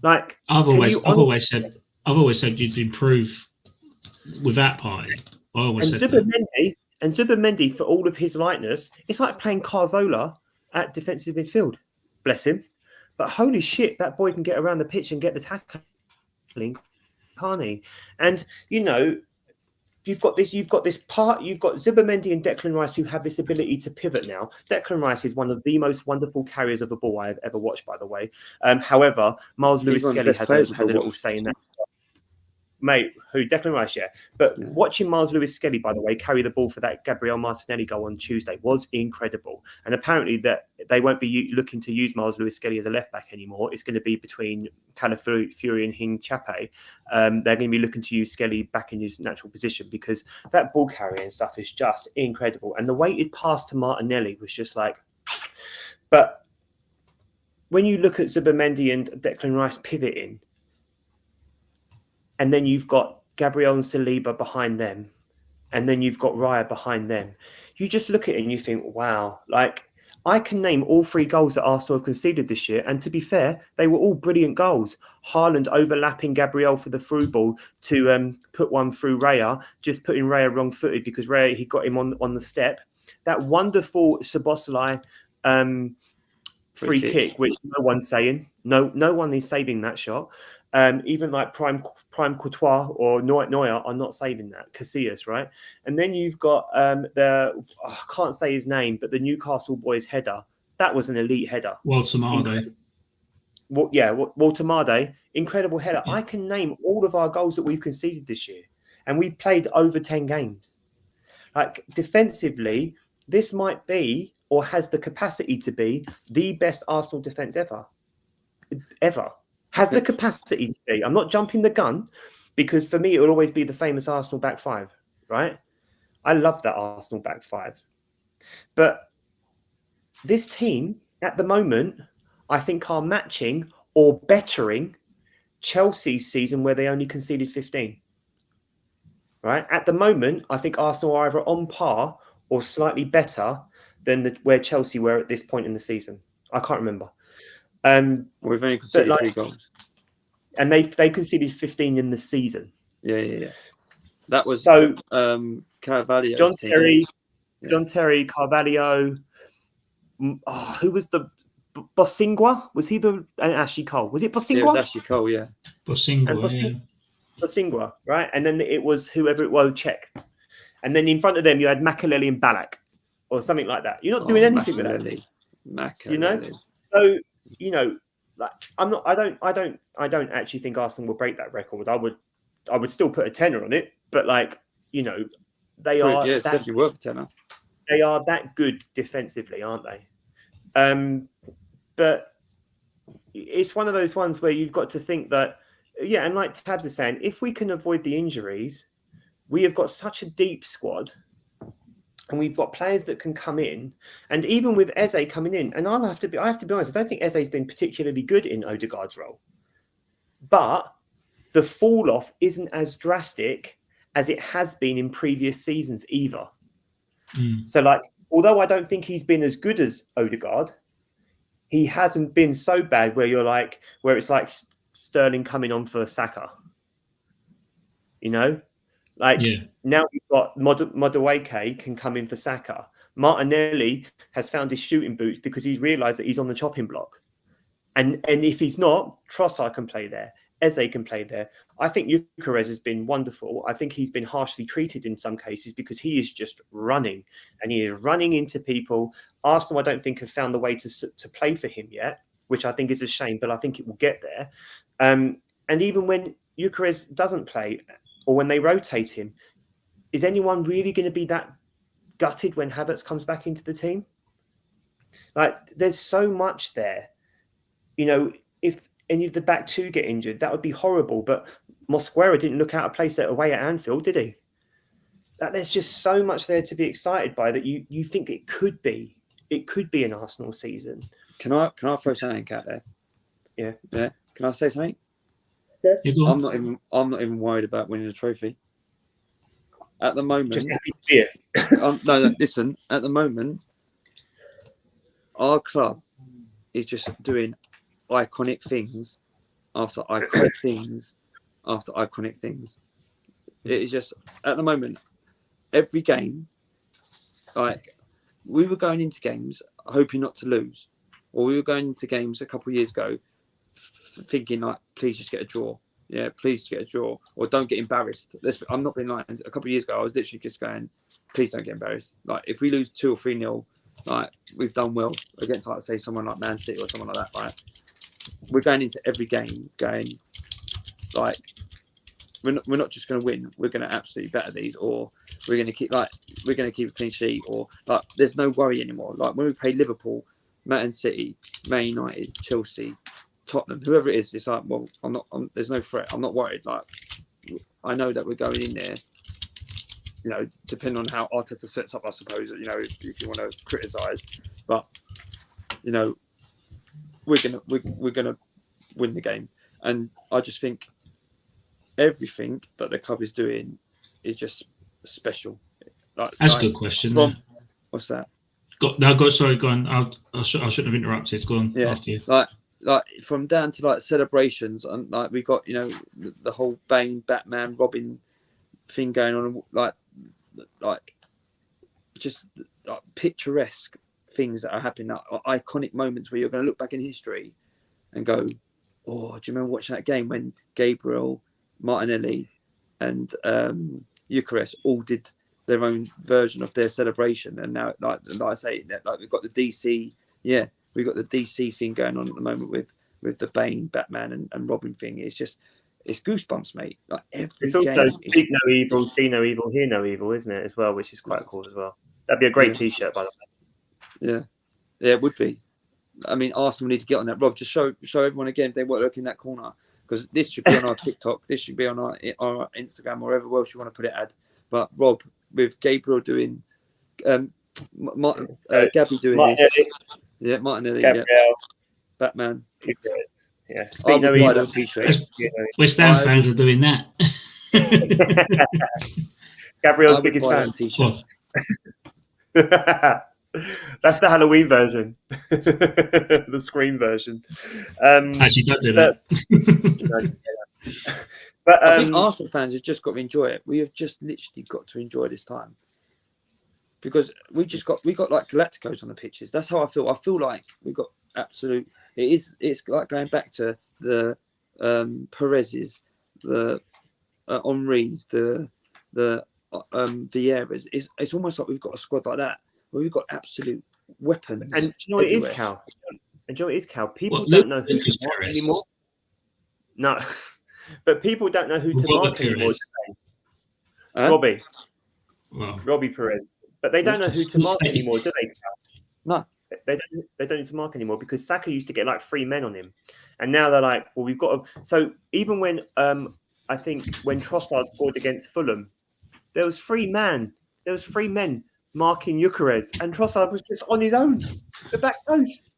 [SPEAKER 3] Like,
[SPEAKER 1] I've always said you'd improve without Partey.
[SPEAKER 3] And Zubimendi, for all of his lightness, it's like playing Cazorla at defensive midfield. Bless him. But holy shit, that boy can get around the pitch and get the tackling, can't he? And, you know, you've got Zubimendi and Declan Rice who have this ability to pivot now. Declan Rice is one of the most wonderful carriers of a ball I've ever watched, by the way. However, Miles Lewis-Skelly has a little say in that. Mate, who? Declan Rice, yeah. But watching Miles Lewis-Skelly, by the way, carry the ball for that Gabriel Martinelli goal on Tuesday was incredible. And apparently that they won't be looking to use Miles Lewis-Skelly as a left-back anymore. It's going to be between Calafiori and Hing Chape. They're going to be looking to use Skelly back in his natural position, because that ball carrying stuff is just incredible. And the way it passed to Martinelli was just like... But when you look at Zubimendi and Declan Rice pivoting, and then you've got Gabriel and Saliba behind them, and then you've got Raya behind them. You just look at it and you think, wow, like, I can name all 3 goals that Arsenal have conceded this year. And to be fair, they were all brilliant goals. Haaland overlapping Gabriel for the through ball to put one through Raya, just putting Raya wrong-footed because Raya, he got him on the step. That wonderful Szoboszlai free kick, which no one's saying. No one is saving that shot. Even like Prime Courtois or Neuer are not saving that. Casillas, right? And then you've got I can't say his name, but the Newcastle boys header. That was an elite header.
[SPEAKER 1] Walter Made.
[SPEAKER 3] Walter Made, incredible header.
[SPEAKER 1] Yeah.
[SPEAKER 3] I can name all of our goals that we've conceded this year, and we've played over 10 games. Like, defensively, this might be, or has the capacity to be, the best Arsenal defence ever. Has the capacity to be. I'm not jumping the gun, because for me, it will always be the famous Arsenal back 5, right? I love that Arsenal back 5. But this team, at the moment, I think are matching or bettering Chelsea's season where they only conceded 15. Right? At the moment, I think Arsenal are either on par or slightly better than where Chelsea were at this point in the season. I can't remember.
[SPEAKER 2] We've only conceded 3 goals,
[SPEAKER 3] and they conceded 15 in the season.
[SPEAKER 2] Yeah. That was
[SPEAKER 3] so
[SPEAKER 2] Carvalho,
[SPEAKER 3] John Terry, Carvalho. Who was the Bosingwa? Was he the and Ashley Cole? Was it Bosingwa?
[SPEAKER 2] Yeah, it was Ashley Cole. Yeah,
[SPEAKER 3] Bosingwa, right? And then it was whoever it was, Czech. And then in front of them you had Makelele and Ballack, or something like that. You're not doing anything with that team. You know, so. You know, like, I don't actually think Arsenal will break that record. I would still put a tenner on it, but, like, you know, they are
[SPEAKER 2] it's definitely worth a tenner.
[SPEAKER 3] They are that good defensively, aren't they? But it's one of those ones where you've got to think that, yeah, and like Tabs is saying, if we can avoid the injuries, we have got such a deep squad, and we've got players that can come in. And even with Eze coming in, and I have to be honest, I don't think Eze's been particularly good in Odegaard's role. But the fall off isn't as drastic as it has been in previous seasons either. So, like, although I don't think he's been as good as Odegaard, he hasn't been so bad where it's like Sterling coming on for Saka. You know? Like, now we've got Madueke can come in for Saka. Martinelli has found his shooting boots because he's realised that he's on the chopping block. And if he's not, Trossard can play there. Eze can play there. I think Gyökeres has been wonderful. I think he's been harshly treated in some cases because he is just running. And he is running into people. Arsenal, I don't think, has found the way to play for him yet, which I think is a shame, but I think it will get there. And even when Gyökeres doesn't play, or when they rotate him, is anyone really going to be that gutted when Havertz comes back into the team? Like, there's so much there. You know, if any of the back two get injured, that would be horrible. But Mosquera didn't look out of place away at Anfield, did he? There's just so much there to be excited by that you think it could be an Arsenal season.
[SPEAKER 2] Can I throw something out there? Yeah. Can I say something?
[SPEAKER 3] Yeah.
[SPEAKER 2] I'm not even worried about winning a trophy. At the moment,
[SPEAKER 3] just happy to be it.
[SPEAKER 2] No, listen. At the moment, our club is just doing iconic things after iconic things after iconic things. It is just, at the moment, every game, like, we were going into games hoping not to lose, or we were going into games a couple of years ago thinking, like, please just get a draw. Yeah, please get a draw, or don't get embarrassed. I'm not being lying. A couple of years ago, I was literally just going, please don't get embarrassed. Like, if we lose 2 or 3-0, like, we've done well against, like, say, someone like Man City or someone like that. Like, we're going into every game going, like, we're not just going to win. We're going to absolutely better these, or we're going to keep a clean sheet, or, like, there's no worry anymore. Like, when we play Liverpool, Man City, Man United, Chelsea, Tottenham, whoever it is, it's like, well, there's no threat. I'm not worried. Like, I know that we're going in there, you know, depending on how Arteta sets up, I suppose, you know, if you want to criticise, but, you know, we're gonna win the game. And I just think everything that the club is doing is just special.
[SPEAKER 1] That's a good question.
[SPEAKER 2] What's that?
[SPEAKER 1] Sorry, go on. I shouldn't have interrupted. Go on, after you.
[SPEAKER 2] Like from down to, like, celebrations, and, like, we got, you know, the whole Bane, Batman, Robin thing going on, like just like picturesque things that are happening, like, iconic moments where you're going to look back in history and go, oh, do you remember watching that game when Gabriel, Martinelli, and Gyökeres all did their own version of their celebration? And now, like I say, like, we've got the DC, we've got the DC thing going on at the moment with the Bane, Batman, and Robin thing. It's goosebumps, mate. Like,
[SPEAKER 3] it's also speak no evil, see no evil, hear no evil, isn't it, as well, which is quite cool as well. That'd be a great T-shirt, by the way.
[SPEAKER 2] Yeah, it would be. I mean, Arsenal need to get on that. Rob, just show everyone again if they want to look in that corner, because this should be on our TikTok, this should be on our Instagram, or wherever else you want to put it at. But Rob, with Gabriel doing, Gabby doing
[SPEAKER 3] Martinelli.
[SPEAKER 2] this. Yeah, Martinelli.
[SPEAKER 3] Gabriel.
[SPEAKER 2] Yeah. Batman.
[SPEAKER 3] Yeah. Speak no evil.
[SPEAKER 1] West Ham fans are doing that.
[SPEAKER 3] Gabriel's biggest fan.
[SPEAKER 2] T-shirt.
[SPEAKER 3] That's the Halloween version, the Scream version.
[SPEAKER 1] Actually, don't do that.
[SPEAKER 2] But I think Arsenal fans have just got to enjoy it. We have just literally got to enjoy this time, because we got like Galacticos on the pitches. That's how I feel. I feel like we got absolute. It's like going back to the Perez's, the Henry's, the Vieira's. It's almost like we've got a squad like that, where we've got absolute weapons.
[SPEAKER 3] And do you know what it is, Cal? People don't know who to mark anymore. No, but people don't know who to mark anymore. Robbie.
[SPEAKER 1] Well,
[SPEAKER 3] Robbie Perez. But they don't know who to mark anymore, do they, Cal?
[SPEAKER 2] No.
[SPEAKER 3] They don't need to mark anymore, because Saka used to get like 3 men on him, and now they're like, well, we've got to. So even when I think when Trossard scored against Fulham, there was three men marking Gyökeres, and Trossard was just on his own, the back post.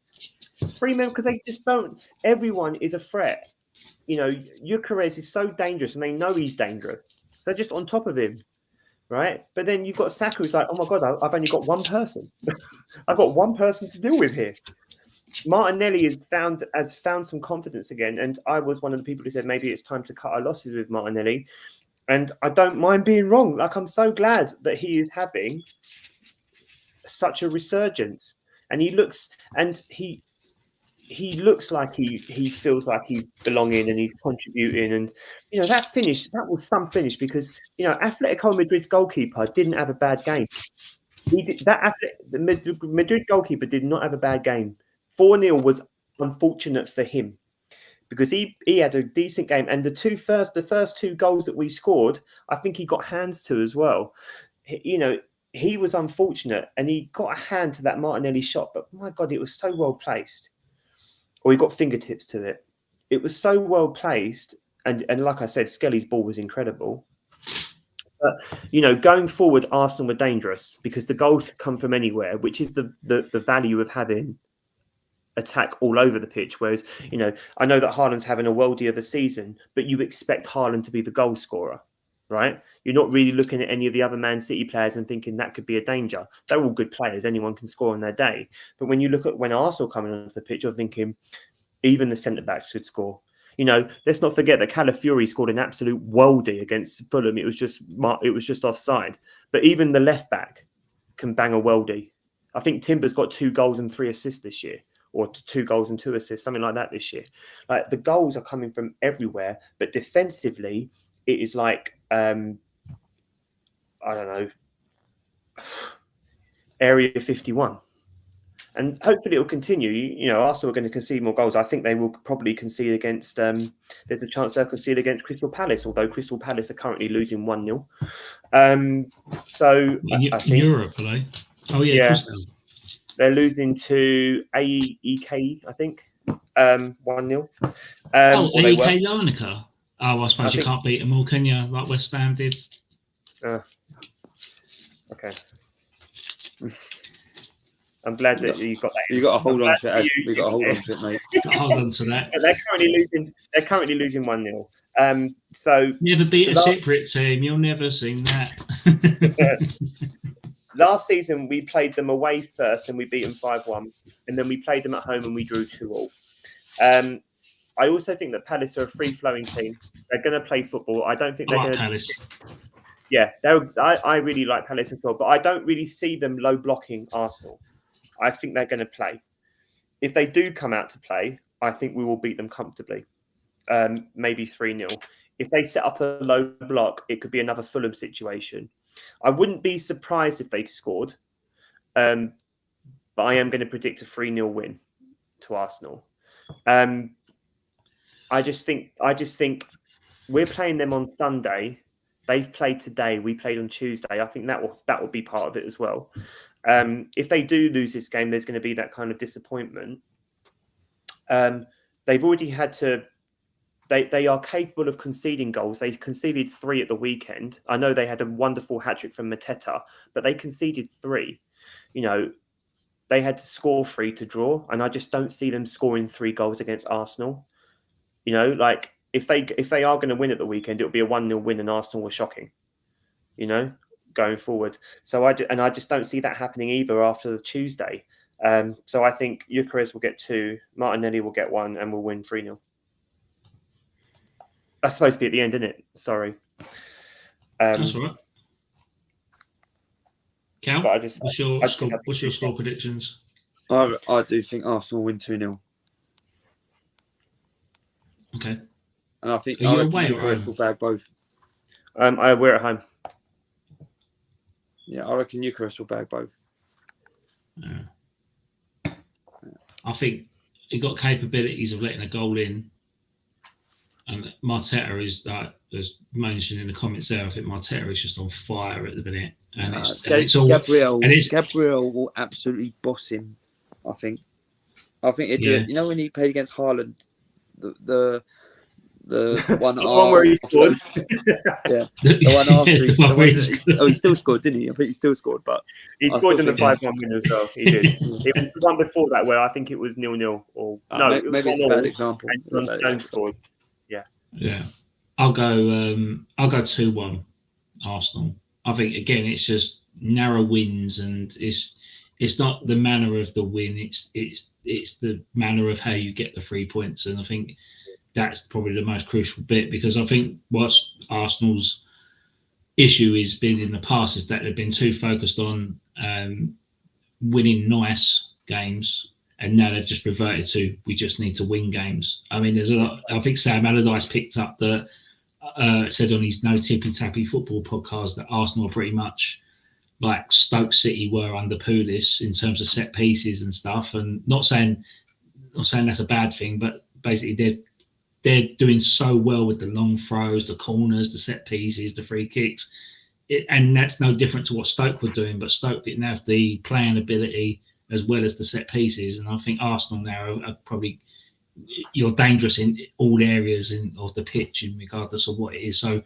[SPEAKER 3] 3 men, because they just don't. Everyone is a threat. You know, Gyökeres is so dangerous, and they know he's dangerous, so they're just on top of him, right? But then you've got Saka, who's like, oh my god, I've only got one person. I've got one person to deal with here. Martinelli has found some confidence again, and I was one of the people who said maybe it's time to cut our losses with Martinelli, and I don't mind being wrong. Like, I'm so glad that he is having such a resurgence, and he looks like he feels like he's belonging and he's contributing, and you know that was some finish, because you know Atletico Madrid's goalkeeper didn't have a bad game. The Madrid goalkeeper did not have a bad game. 4-0 was unfortunate for him because he had a decent game, and the first 2 goals that we scored, I think he got hands to as well. You know, he was unfortunate and he got a hand to that Martinelli shot, but my God, it was so well placed. Or he got fingertips to it. It was so well placed, and like I said, Skelly's ball was incredible. But you know, going forward, Arsenal were dangerous because the goals could come from anywhere, which is the value of having attack all over the pitch. Whereas, you know, I know that Haaland's having a worldie of a season, but you expect Haaland to be the goal scorer, right? You're not really looking at any of the other Man City players and thinking that could be a danger. They're all good players. Anyone can score on their day. But when you look at when Arsenal coming onto the pitch, you're thinking even the centre-backs should score. You know, let's not forget that Calafiori scored an absolute worldie against Fulham. It was just offside. But even the left-back can bang a worldie. I think Timber's got 2 goals and 3 assists this year, or 2 goals and 2 assists, something like that this year. Like, the goals are coming from everywhere, but defensively, it is like, I don't know, Area 51. And hopefully it will continue. You know, Arsenal are going to concede more goals. I think they will probably concede against, there's a chance they'll concede against Crystal Palace, although Crystal Palace are currently losing 1-0. So I think
[SPEAKER 1] Europe, are they? Oh, yeah. Crystal.
[SPEAKER 3] They're losing to AEK, I think, 1-0.
[SPEAKER 1] AEK Larnaca. Oh, I suppose you can't beat them all, can you? Like West Ham did.
[SPEAKER 3] Okay. I'm glad that you got that.
[SPEAKER 2] You got to hold on to it. We got to hold on to it, mate.
[SPEAKER 1] Hold on to that.
[SPEAKER 3] But they're currently losing 1-0. So
[SPEAKER 1] never beat a separate team. You'll never sing that.
[SPEAKER 3] Last season we played them away first and we beat them 5-1, and then we played them at home and we drew 2-2. I also think that Palace are a free-flowing team. They're going to play football. I don't think they're going to. Palace. Yeah, I really like Palace as well, but I don't really see them low blocking Arsenal. I think they're going to play. If they do come out to play, I think we will beat them comfortably, maybe 3-0. If they set up a low block, it could be another Fulham situation. I wouldn't be surprised if they scored, but I am going to predict a 3-0 win to Arsenal. I just think we're playing them on Sunday. They've played today. We played on Tuesday. I think that will be part of it as well. If they do lose this game, there's going to be that kind of disappointment. They've already had to. They are capable of conceding goals. They conceded 3 at the weekend. I know they had a wonderful hat-trick from Mateta, but they conceded 3. You know, they had to score 3 to draw, and I just don't see them scoring 3 goals against Arsenal. You know, like if they are going to win at the weekend, it'll be a 1-0 win, and Arsenal were shocking. You know, going forward. So I just don't see that happening either after Tuesday. So I think Gyökeres will get 2, Martinelli will get 1, and we'll win 3-0. That's supposed to be at the end, isn't it? Sorry.
[SPEAKER 1] That's all right. Cal, what's your score predictions?
[SPEAKER 2] I do think Arsenal will win 2-0.
[SPEAKER 1] Okay.
[SPEAKER 2] And I think
[SPEAKER 1] Gyökeres
[SPEAKER 2] will bag both.
[SPEAKER 3] We're at home.
[SPEAKER 2] Yeah, I reckon Gyökeres will bag both.
[SPEAKER 1] Yeah. I think he got capabilities of letting a goal in. And Marteta is, like, as mentioned in the comments there, I think Marteta is just on fire at the minute. And
[SPEAKER 2] Gabriel will absolutely boss him, I think. I think he'd do it. You know, when he played against Haaland, the The one,
[SPEAKER 3] the one where he scored.
[SPEAKER 2] Yeah, the one after.
[SPEAKER 1] He
[SPEAKER 2] still scored, didn't he? I think he still scored, but
[SPEAKER 3] he scored in the 5-1 win as well. He did. It was the one before that where I think it was 0-0 or no, it was
[SPEAKER 2] maybe it's a bad example.
[SPEAKER 3] And John Stones scored.
[SPEAKER 1] Yeah, I'll go 2-1 Arsenal. I think again it's just narrow wins, and it's not the manner of the win. It's the manner of how you get the 3 points, and I think that's probably the most crucial bit, because I think what Arsenal's issue has been in the past is that they've been too focused on winning nice games, and now they've just reverted to we just need to win games. I mean, there's a lot. I think Sam Allardyce picked up that said on his No Tippy Tappy Football podcast that Arsenal are pretty much like Stoke City were under Pulis in terms of set pieces and stuff. And not saying that's a bad thing, but basically they're doing so well with the long throws, the corners, the set pieces, the free kicks. And that's no different to what Stoke were doing, but Stoke didn't have the playing ability as well as the set pieces. And I think Arsenal now are probably, you're dangerous in all areas of the pitch, in regardless of what it is. So,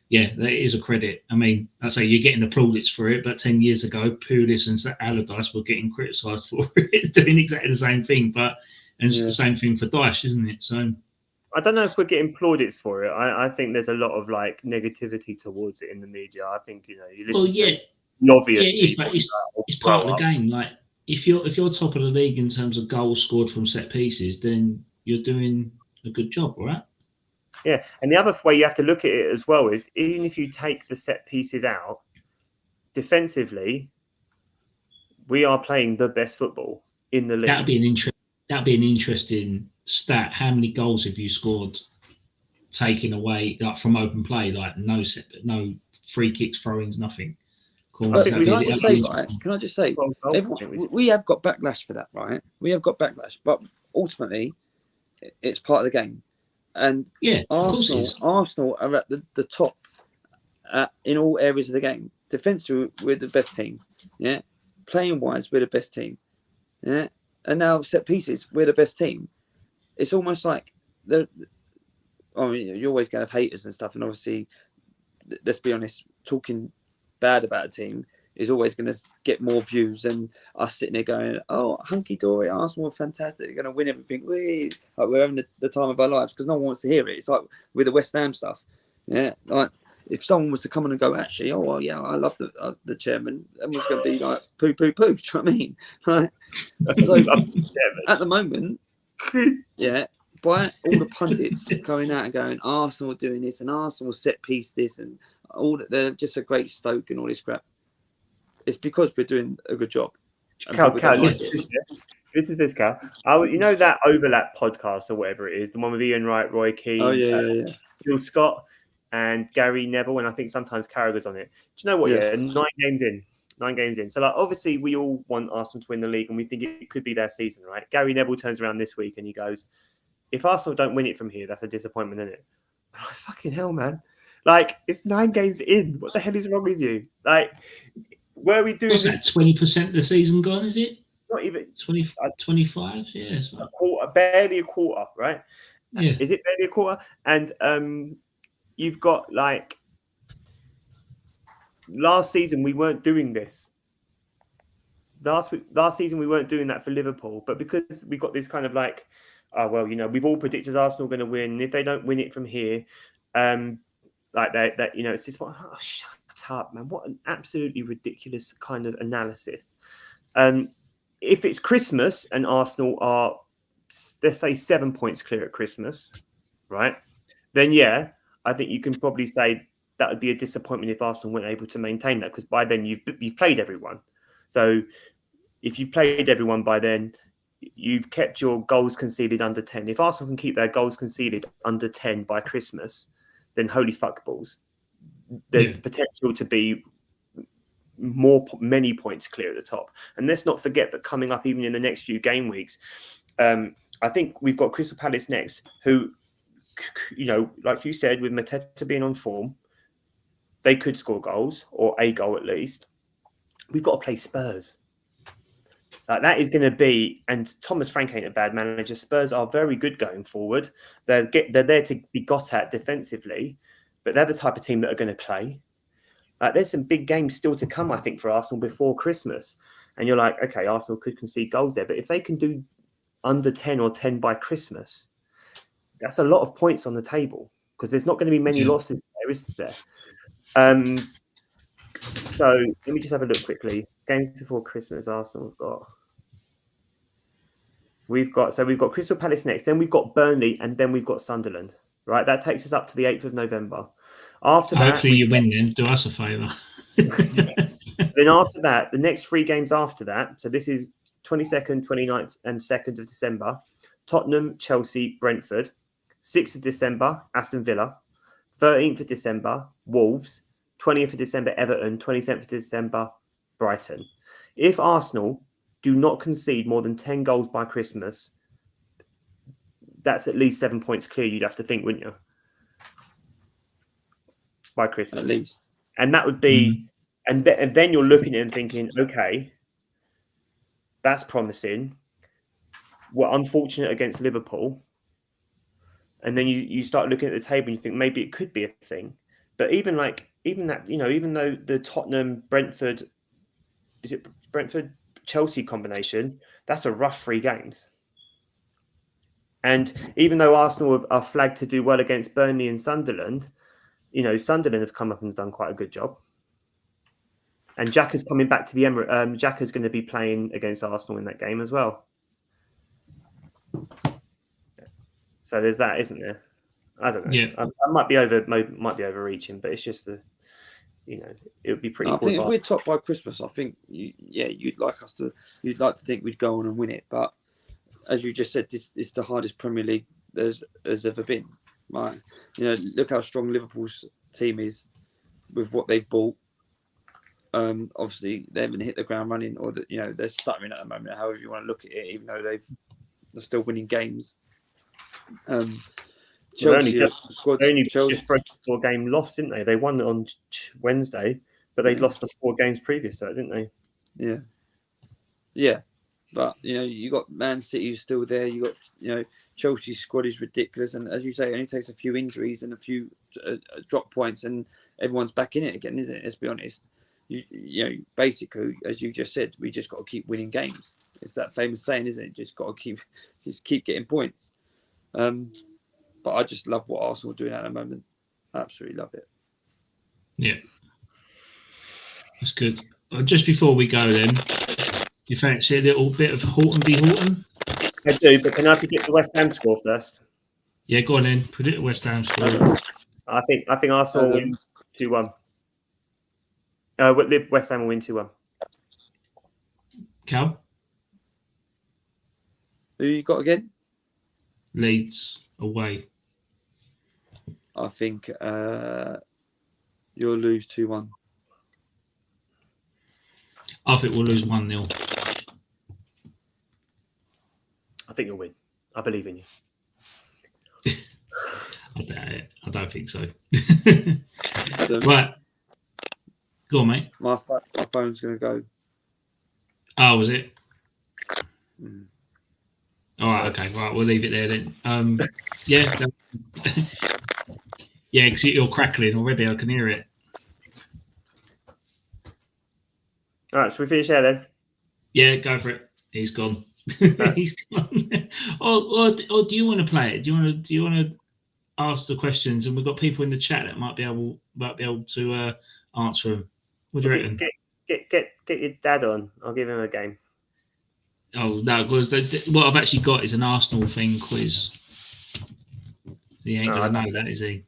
[SPEAKER 1] yeah, that is a credit. I mean, I say you're getting the plaudits for it, but 10 years ago, Pulis and Allardyce were getting criticised for it, doing exactly the same thing. And it's the same thing for Dyche, isn't it? So
[SPEAKER 3] I don't know if we're getting plaudits for it. I think there's a lot of like negativity towards it in the media. I think you listen to the obvious.
[SPEAKER 1] Yeah, it is, but it's part of the game. Like if you're top of the league in terms of goals scored from set pieces, then you're doing a good job, right?
[SPEAKER 3] Yeah, and the other way you have to look at it as well is even if you take the set pieces out, defensively, we are playing the best football in the league.
[SPEAKER 1] That'd be an interesting stat. How many goals have you scored taking away like from open play, like no free kicks, throw-ins, nothing?
[SPEAKER 2] Can I just say, we have got backlash for that, right? We have got backlash, but ultimately, it's part of the game. And Arsenal are at the top in all areas of the game. Defensively, we're the best team. Yeah, playing wise, we're the best team. Yeah, and now set pieces, we're the best team. It's almost like you're always going to have haters and stuff, and obviously, let's be honest, talking bad about a team is always going to get more views than us sitting there going, "Oh, hunky dory, Arsenal are fantastic, they're going to win everything. We're having the time of our lives," because no one wants to hear it. It's like with the West Ham stuff, yeah. Like if someone was to come in and go, "Actually, oh well, yeah, I love the chairman," and was going to be like, "Poo, poo, poo." Do you know what I mean? Like, so at the moment, yeah. By all the pundits going out and going, Arsenal doing this and Arsenal set piece this and all that, they're just a great Stoke and all this crap. It's because we're doing a good job.
[SPEAKER 3] Cal, this is this, Cal. You know that Overlap podcast or whatever it is, the one with Ian Wright, Roy Keane, Phil Scott, and Gary Neville, and I think sometimes Carragher's on it. Do you know what? Yeah, 9 games in. So, like, obviously, we all want Arsenal to win the league, and we think it could be their season, right? Gary Neville turns around this week and he goes, "If Arsenal don't win it from here, that's a disappointment, isn't it?" I'm like, fucking hell, man! Like, it's 9 games in. What the hell is wrong with you? Like, where are we doing?
[SPEAKER 1] What's that? 20% of the season gone? Is it?
[SPEAKER 3] Not even
[SPEAKER 1] 25. Yeah,
[SPEAKER 3] a quarter, barely a quarter, right?
[SPEAKER 1] Yeah.
[SPEAKER 3] Is it barely a quarter? And you've got like last season we weren't doing this. Last season we weren't doing that for Liverpool, but because we got this kind of like, we've all predicted Arsenal going to win. And if they don't win it from here, like that, it's just shut up, man! What an absolutely ridiculous kind of analysis. If it's Christmas and Arsenal are, let's say, 7 points clear at Christmas, right? Then yeah, I think you can probably say that would be a disappointment if Arsenal weren't able to maintain that, because by then you've played everyone. So if you've played everyone by then, you've kept your goals conceded under 10. If Arsenal can keep their goals conceded under 10 by Christmas, then holy fuck balls. There's potential to be many points clear at the top. And let's not forget that coming up even in the next few game weeks, I think we've got Crystal Palace next, who, like you said, with Mateta being on form, they could score goals, or a goal at least. We've got to play Spurs. Like that is going to be, and Thomas Frank ain't a bad manager. Spurs are very good going forward. They're there to be got at defensively, but they're the type of team that are going to play. Like there's some big games still to come, I think, for Arsenal before Christmas. And you're like, okay, Arsenal could concede goals there, but if they can do under 10 or 10 by Christmas, that's a lot of points on the table because there's not going to be many losses there, is there? So let me just have a look quickly. Games before Christmas, Arsenal we've got Crystal Palace next, then we've got Burnley, and then we've got Sunderland. Right, that takes us up to the 8th of November. After that,
[SPEAKER 1] hopefully you win. Then do us a favour.
[SPEAKER 3] Then after that, the next 3 games after that. So this is 22nd, 29th, and 2nd of December. Tottenham, Chelsea, Brentford. 6th of December, Aston Villa. 13th of December, Wolves. 20th of December, Everton. 27th of December, Brighton. If Arsenal do not concede more than 10 goals by Christmas, that's at least 7 points clear, you'd have to think, wouldn't you? By Christmas.
[SPEAKER 2] At least.
[SPEAKER 3] And that would be, and then you're looking at it and thinking, okay, that's promising. We're unfortunate against Liverpool. And then you start looking at the table and you think maybe it could be a thing. But even that, even though the Tottenham, Brentford Chelsea combination, that's a rough 3 games. And even though Arsenal are flagged to do well against Burnley and Sunderland, Sunderland have come up and done quite a good job. And Xhaka's coming back to the Emirates. Xhaka's going to be playing against Arsenal in that game as well. So there's that, isn't there? I don't know.
[SPEAKER 2] Yeah.
[SPEAKER 3] I might be overreaching, but it's just it would be pretty.
[SPEAKER 2] I think if we're top by Christmas, I think you'd like to think we'd go on and win it. But as you just said, this is the hardest Premier League there's ever been. Right? Look how strong Liverpool's team is with what they've bought. Obviously, they haven't hit the ground running, or they're stuttering at the moment. However you want to look at it, even though they're still winning games.
[SPEAKER 3] Chelsea just broke a 4-game loss, didn't they? They won on Wednesday, but they lost the 4 games previous to that, didn't they?
[SPEAKER 2] Yeah. But you got Man City who's still there. You got Chelsea's squad is ridiculous, and as you say, it only takes a few injuries and a few drop points, and everyone's back in it again, isn't it? Let's be honest. Basically, as you just said, we just got to keep winning games. It's that famous saying, isn't it? Just got to keep getting points. But I just love what Arsenal are doing at the moment. Absolutely love it.
[SPEAKER 1] Yeah, that's good. Just before we go, then, you fancy a little bit of Horton v Horton?
[SPEAKER 3] I do, but can I predict the West Ham score first?
[SPEAKER 1] Yeah, go on then. Predict the West Ham score.
[SPEAKER 3] I think Arsenal will win 2-1. West Ham will win 2-1.
[SPEAKER 1] Cal?
[SPEAKER 2] Who you got again?
[SPEAKER 1] Leeds away.
[SPEAKER 2] I think you'll lose 2-1.
[SPEAKER 1] I think we'll lose 1-0.
[SPEAKER 3] I think you'll win. I believe in you.
[SPEAKER 1] I don't think so. Right. Go on, mate.
[SPEAKER 2] My phone's going to go.
[SPEAKER 1] Oh, was it? All right, okay. Right, we'll leave it there then. Yeah. Yeah, because you're crackling already. I can hear it.
[SPEAKER 3] All right, should we finish there then?
[SPEAKER 1] Yeah, go for it. He's gone. He's gone. or do you want to play it? Do you want to ask the questions? And we've got people in the chat that might be able to answer them. What do you reckon?
[SPEAKER 3] Get your dad on. I'll give him a game.
[SPEAKER 1] Oh no, because what I've actually got is an Arsenal thing quiz. He ain't gonna know that, is he?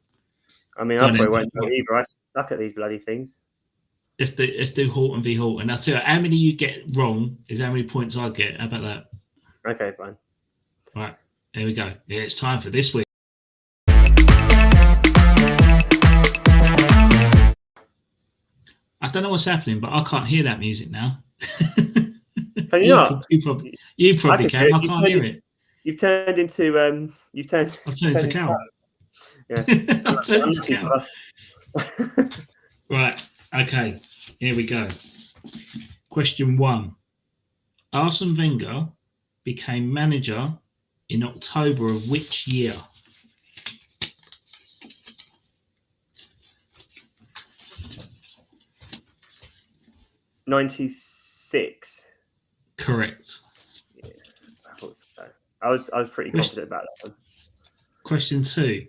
[SPEAKER 3] I mean, I probably won't know either. I suck at these bloody things.
[SPEAKER 1] Let's do Horton v Horton. I'll tell you, how many you get wrong is how many points I get. How about that?
[SPEAKER 3] Okay, fine.
[SPEAKER 1] Right, there we go. Yeah, it's time for this week. I don't know what's happening, but I can't hear that music now.
[SPEAKER 3] Can you not?
[SPEAKER 1] You probably can. I can't hear it.
[SPEAKER 3] I've turned into
[SPEAKER 1] Cal.
[SPEAKER 3] Yeah.
[SPEAKER 1] I've turned into Cal. Right. Okay. Here we go. Question 1. Arsene Wenger became manager in October of which year?
[SPEAKER 3] '96.
[SPEAKER 1] Correct.
[SPEAKER 3] Yeah, I thought so. I was pretty confident about that one.
[SPEAKER 1] Question 2.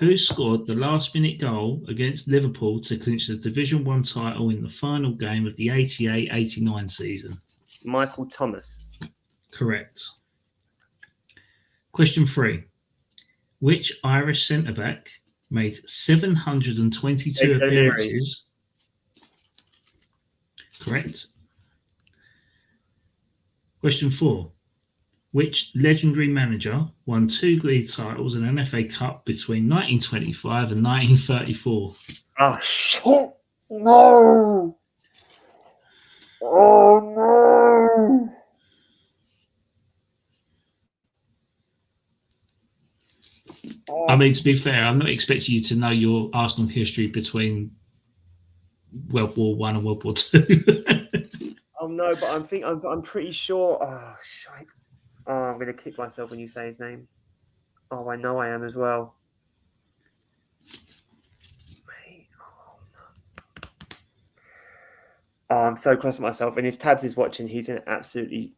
[SPEAKER 1] Who scored the last-minute goal against Liverpool to clinch the Division 1 title in the final game of the 88-89 season?
[SPEAKER 3] Michael Thomas.
[SPEAKER 1] Correct. Question 3. Which Irish centre-back made 722 appearances? Correct. Question 4. Which legendary manager won 2 league titles and an FA Cup between 1925 and 1934?
[SPEAKER 3] Oh, shit. No. Oh, no.
[SPEAKER 1] I mean, to be fair, I'm not expecting you to know your Arsenal history between World War One and World War Two.
[SPEAKER 3] Oh, no, but I'm pretty sure. Oh, shite. Oh, I'm going to kick myself when you say his name. Oh, I know I am as well. Mate, oh, I'm so cross with myself. And if Tabs is watching, he's going to absolutely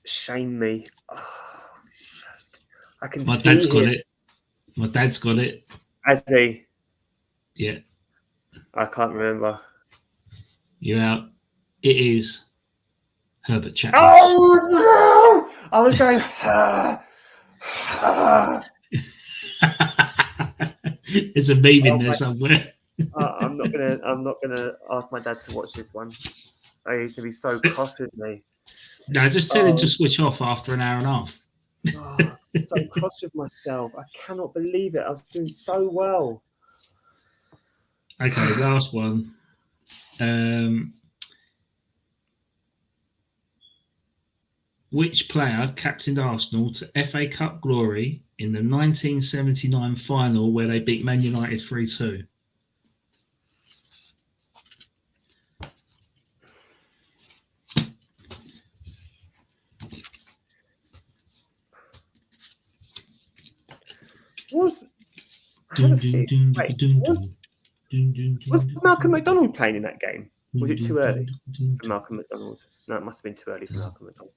[SPEAKER 3] shame me. Oh, shit. I can see
[SPEAKER 1] My dad's got it. My dad's got it.
[SPEAKER 3] Has he?
[SPEAKER 1] Yeah.
[SPEAKER 3] I can't remember.
[SPEAKER 1] You're out. It is Herbert Chapman.
[SPEAKER 3] Oh, no! I was going.
[SPEAKER 1] There's a meme in there somewhere.
[SPEAKER 3] I'm not gonna ask my dad to watch this one. He used to be so cross with me.
[SPEAKER 1] No, just tell him to switch off after an hour and a half.
[SPEAKER 3] Oh, I'm so cross with myself. I cannot believe it. I was doing so well.
[SPEAKER 1] Okay, last one. Which player captained Arsenal to FA Cup glory in the 1979 final where they beat Man United 3-2?
[SPEAKER 3] Was Malcolm McDonald playing in that game? Was it too early for Malcolm McDonald? No, it must have been too early for Malcolm McDonald.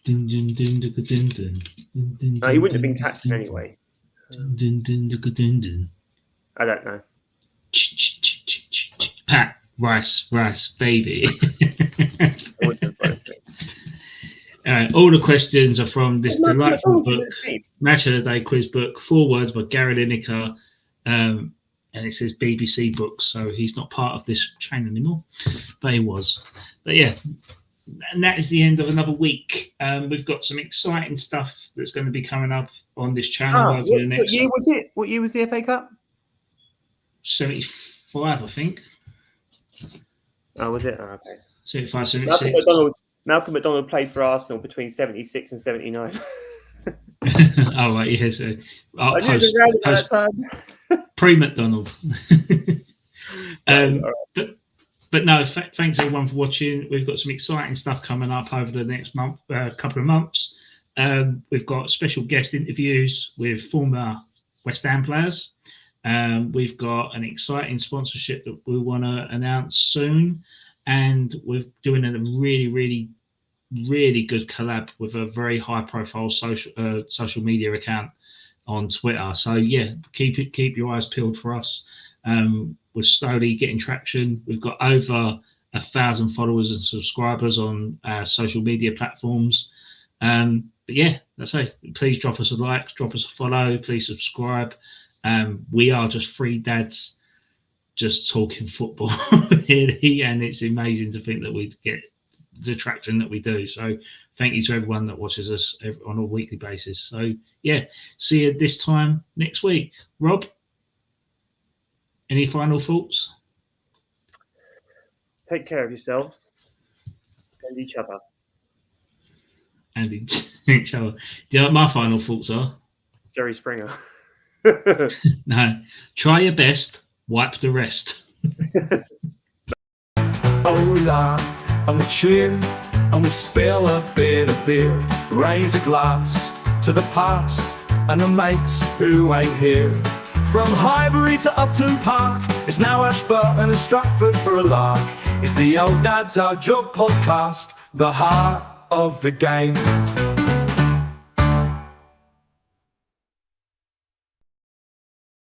[SPEAKER 3] No, he wouldn't have been captain anyway. I don't know.
[SPEAKER 1] Pat, rice, baby. All the questions are from this delightful book, Match of the Day quiz book, 4 words by Gary Lineker, and it says BBC Books, so he's not part of this chain anymore, but he was. But yeah, and that is the end of another week. We've got some exciting stuff that's going to be coming up on this channel over the next.
[SPEAKER 3] What year was it? What year was the FA Cup?
[SPEAKER 1] 75, I think.
[SPEAKER 3] Oh, was it? Oh, okay.
[SPEAKER 1] 75, 76.
[SPEAKER 3] Malcolm McDonald played for Arsenal between 76 and 79.
[SPEAKER 1] Oh, right, yeah. So,
[SPEAKER 3] I knew it was around about that time.
[SPEAKER 1] Pre-McDonald. But no, thanks everyone for watching. We've got some exciting stuff coming up over the next month, couple of months. We've got special guest interviews with former West Ham players. We've got an exciting sponsorship that we want to announce soon. And we're doing a really, really, really good collab with a very high-profile social media account on Twitter. So yeah, keep your eyes peeled for us. We're slowly getting traction. We've got over 1,000 followers and subscribers on social media platforms. But yeah, that's it. Please drop us a like, drop us a follow. Please subscribe. We are just 3 dads just talking football really, and it's amazing to think that we get the traction that we do. So thank you to everyone that watches us on a weekly basis. So yeah, see you this time next week. Rob, any final thoughts?
[SPEAKER 3] Take care of yourselves and each other.
[SPEAKER 1] And each other. Do you know what my final thoughts are?
[SPEAKER 3] Jerry Springer.
[SPEAKER 1] No, try your best, wipe the rest.
[SPEAKER 4] Hola, I'm cheer. and we'll spill a bit of beer, raise a glass to the past and the mates who ain't here. From Highbury to Upton Park, it's now Ashburton and Stratford for a lark. It's the Old Dad's Our Job podcast, the heart of the game.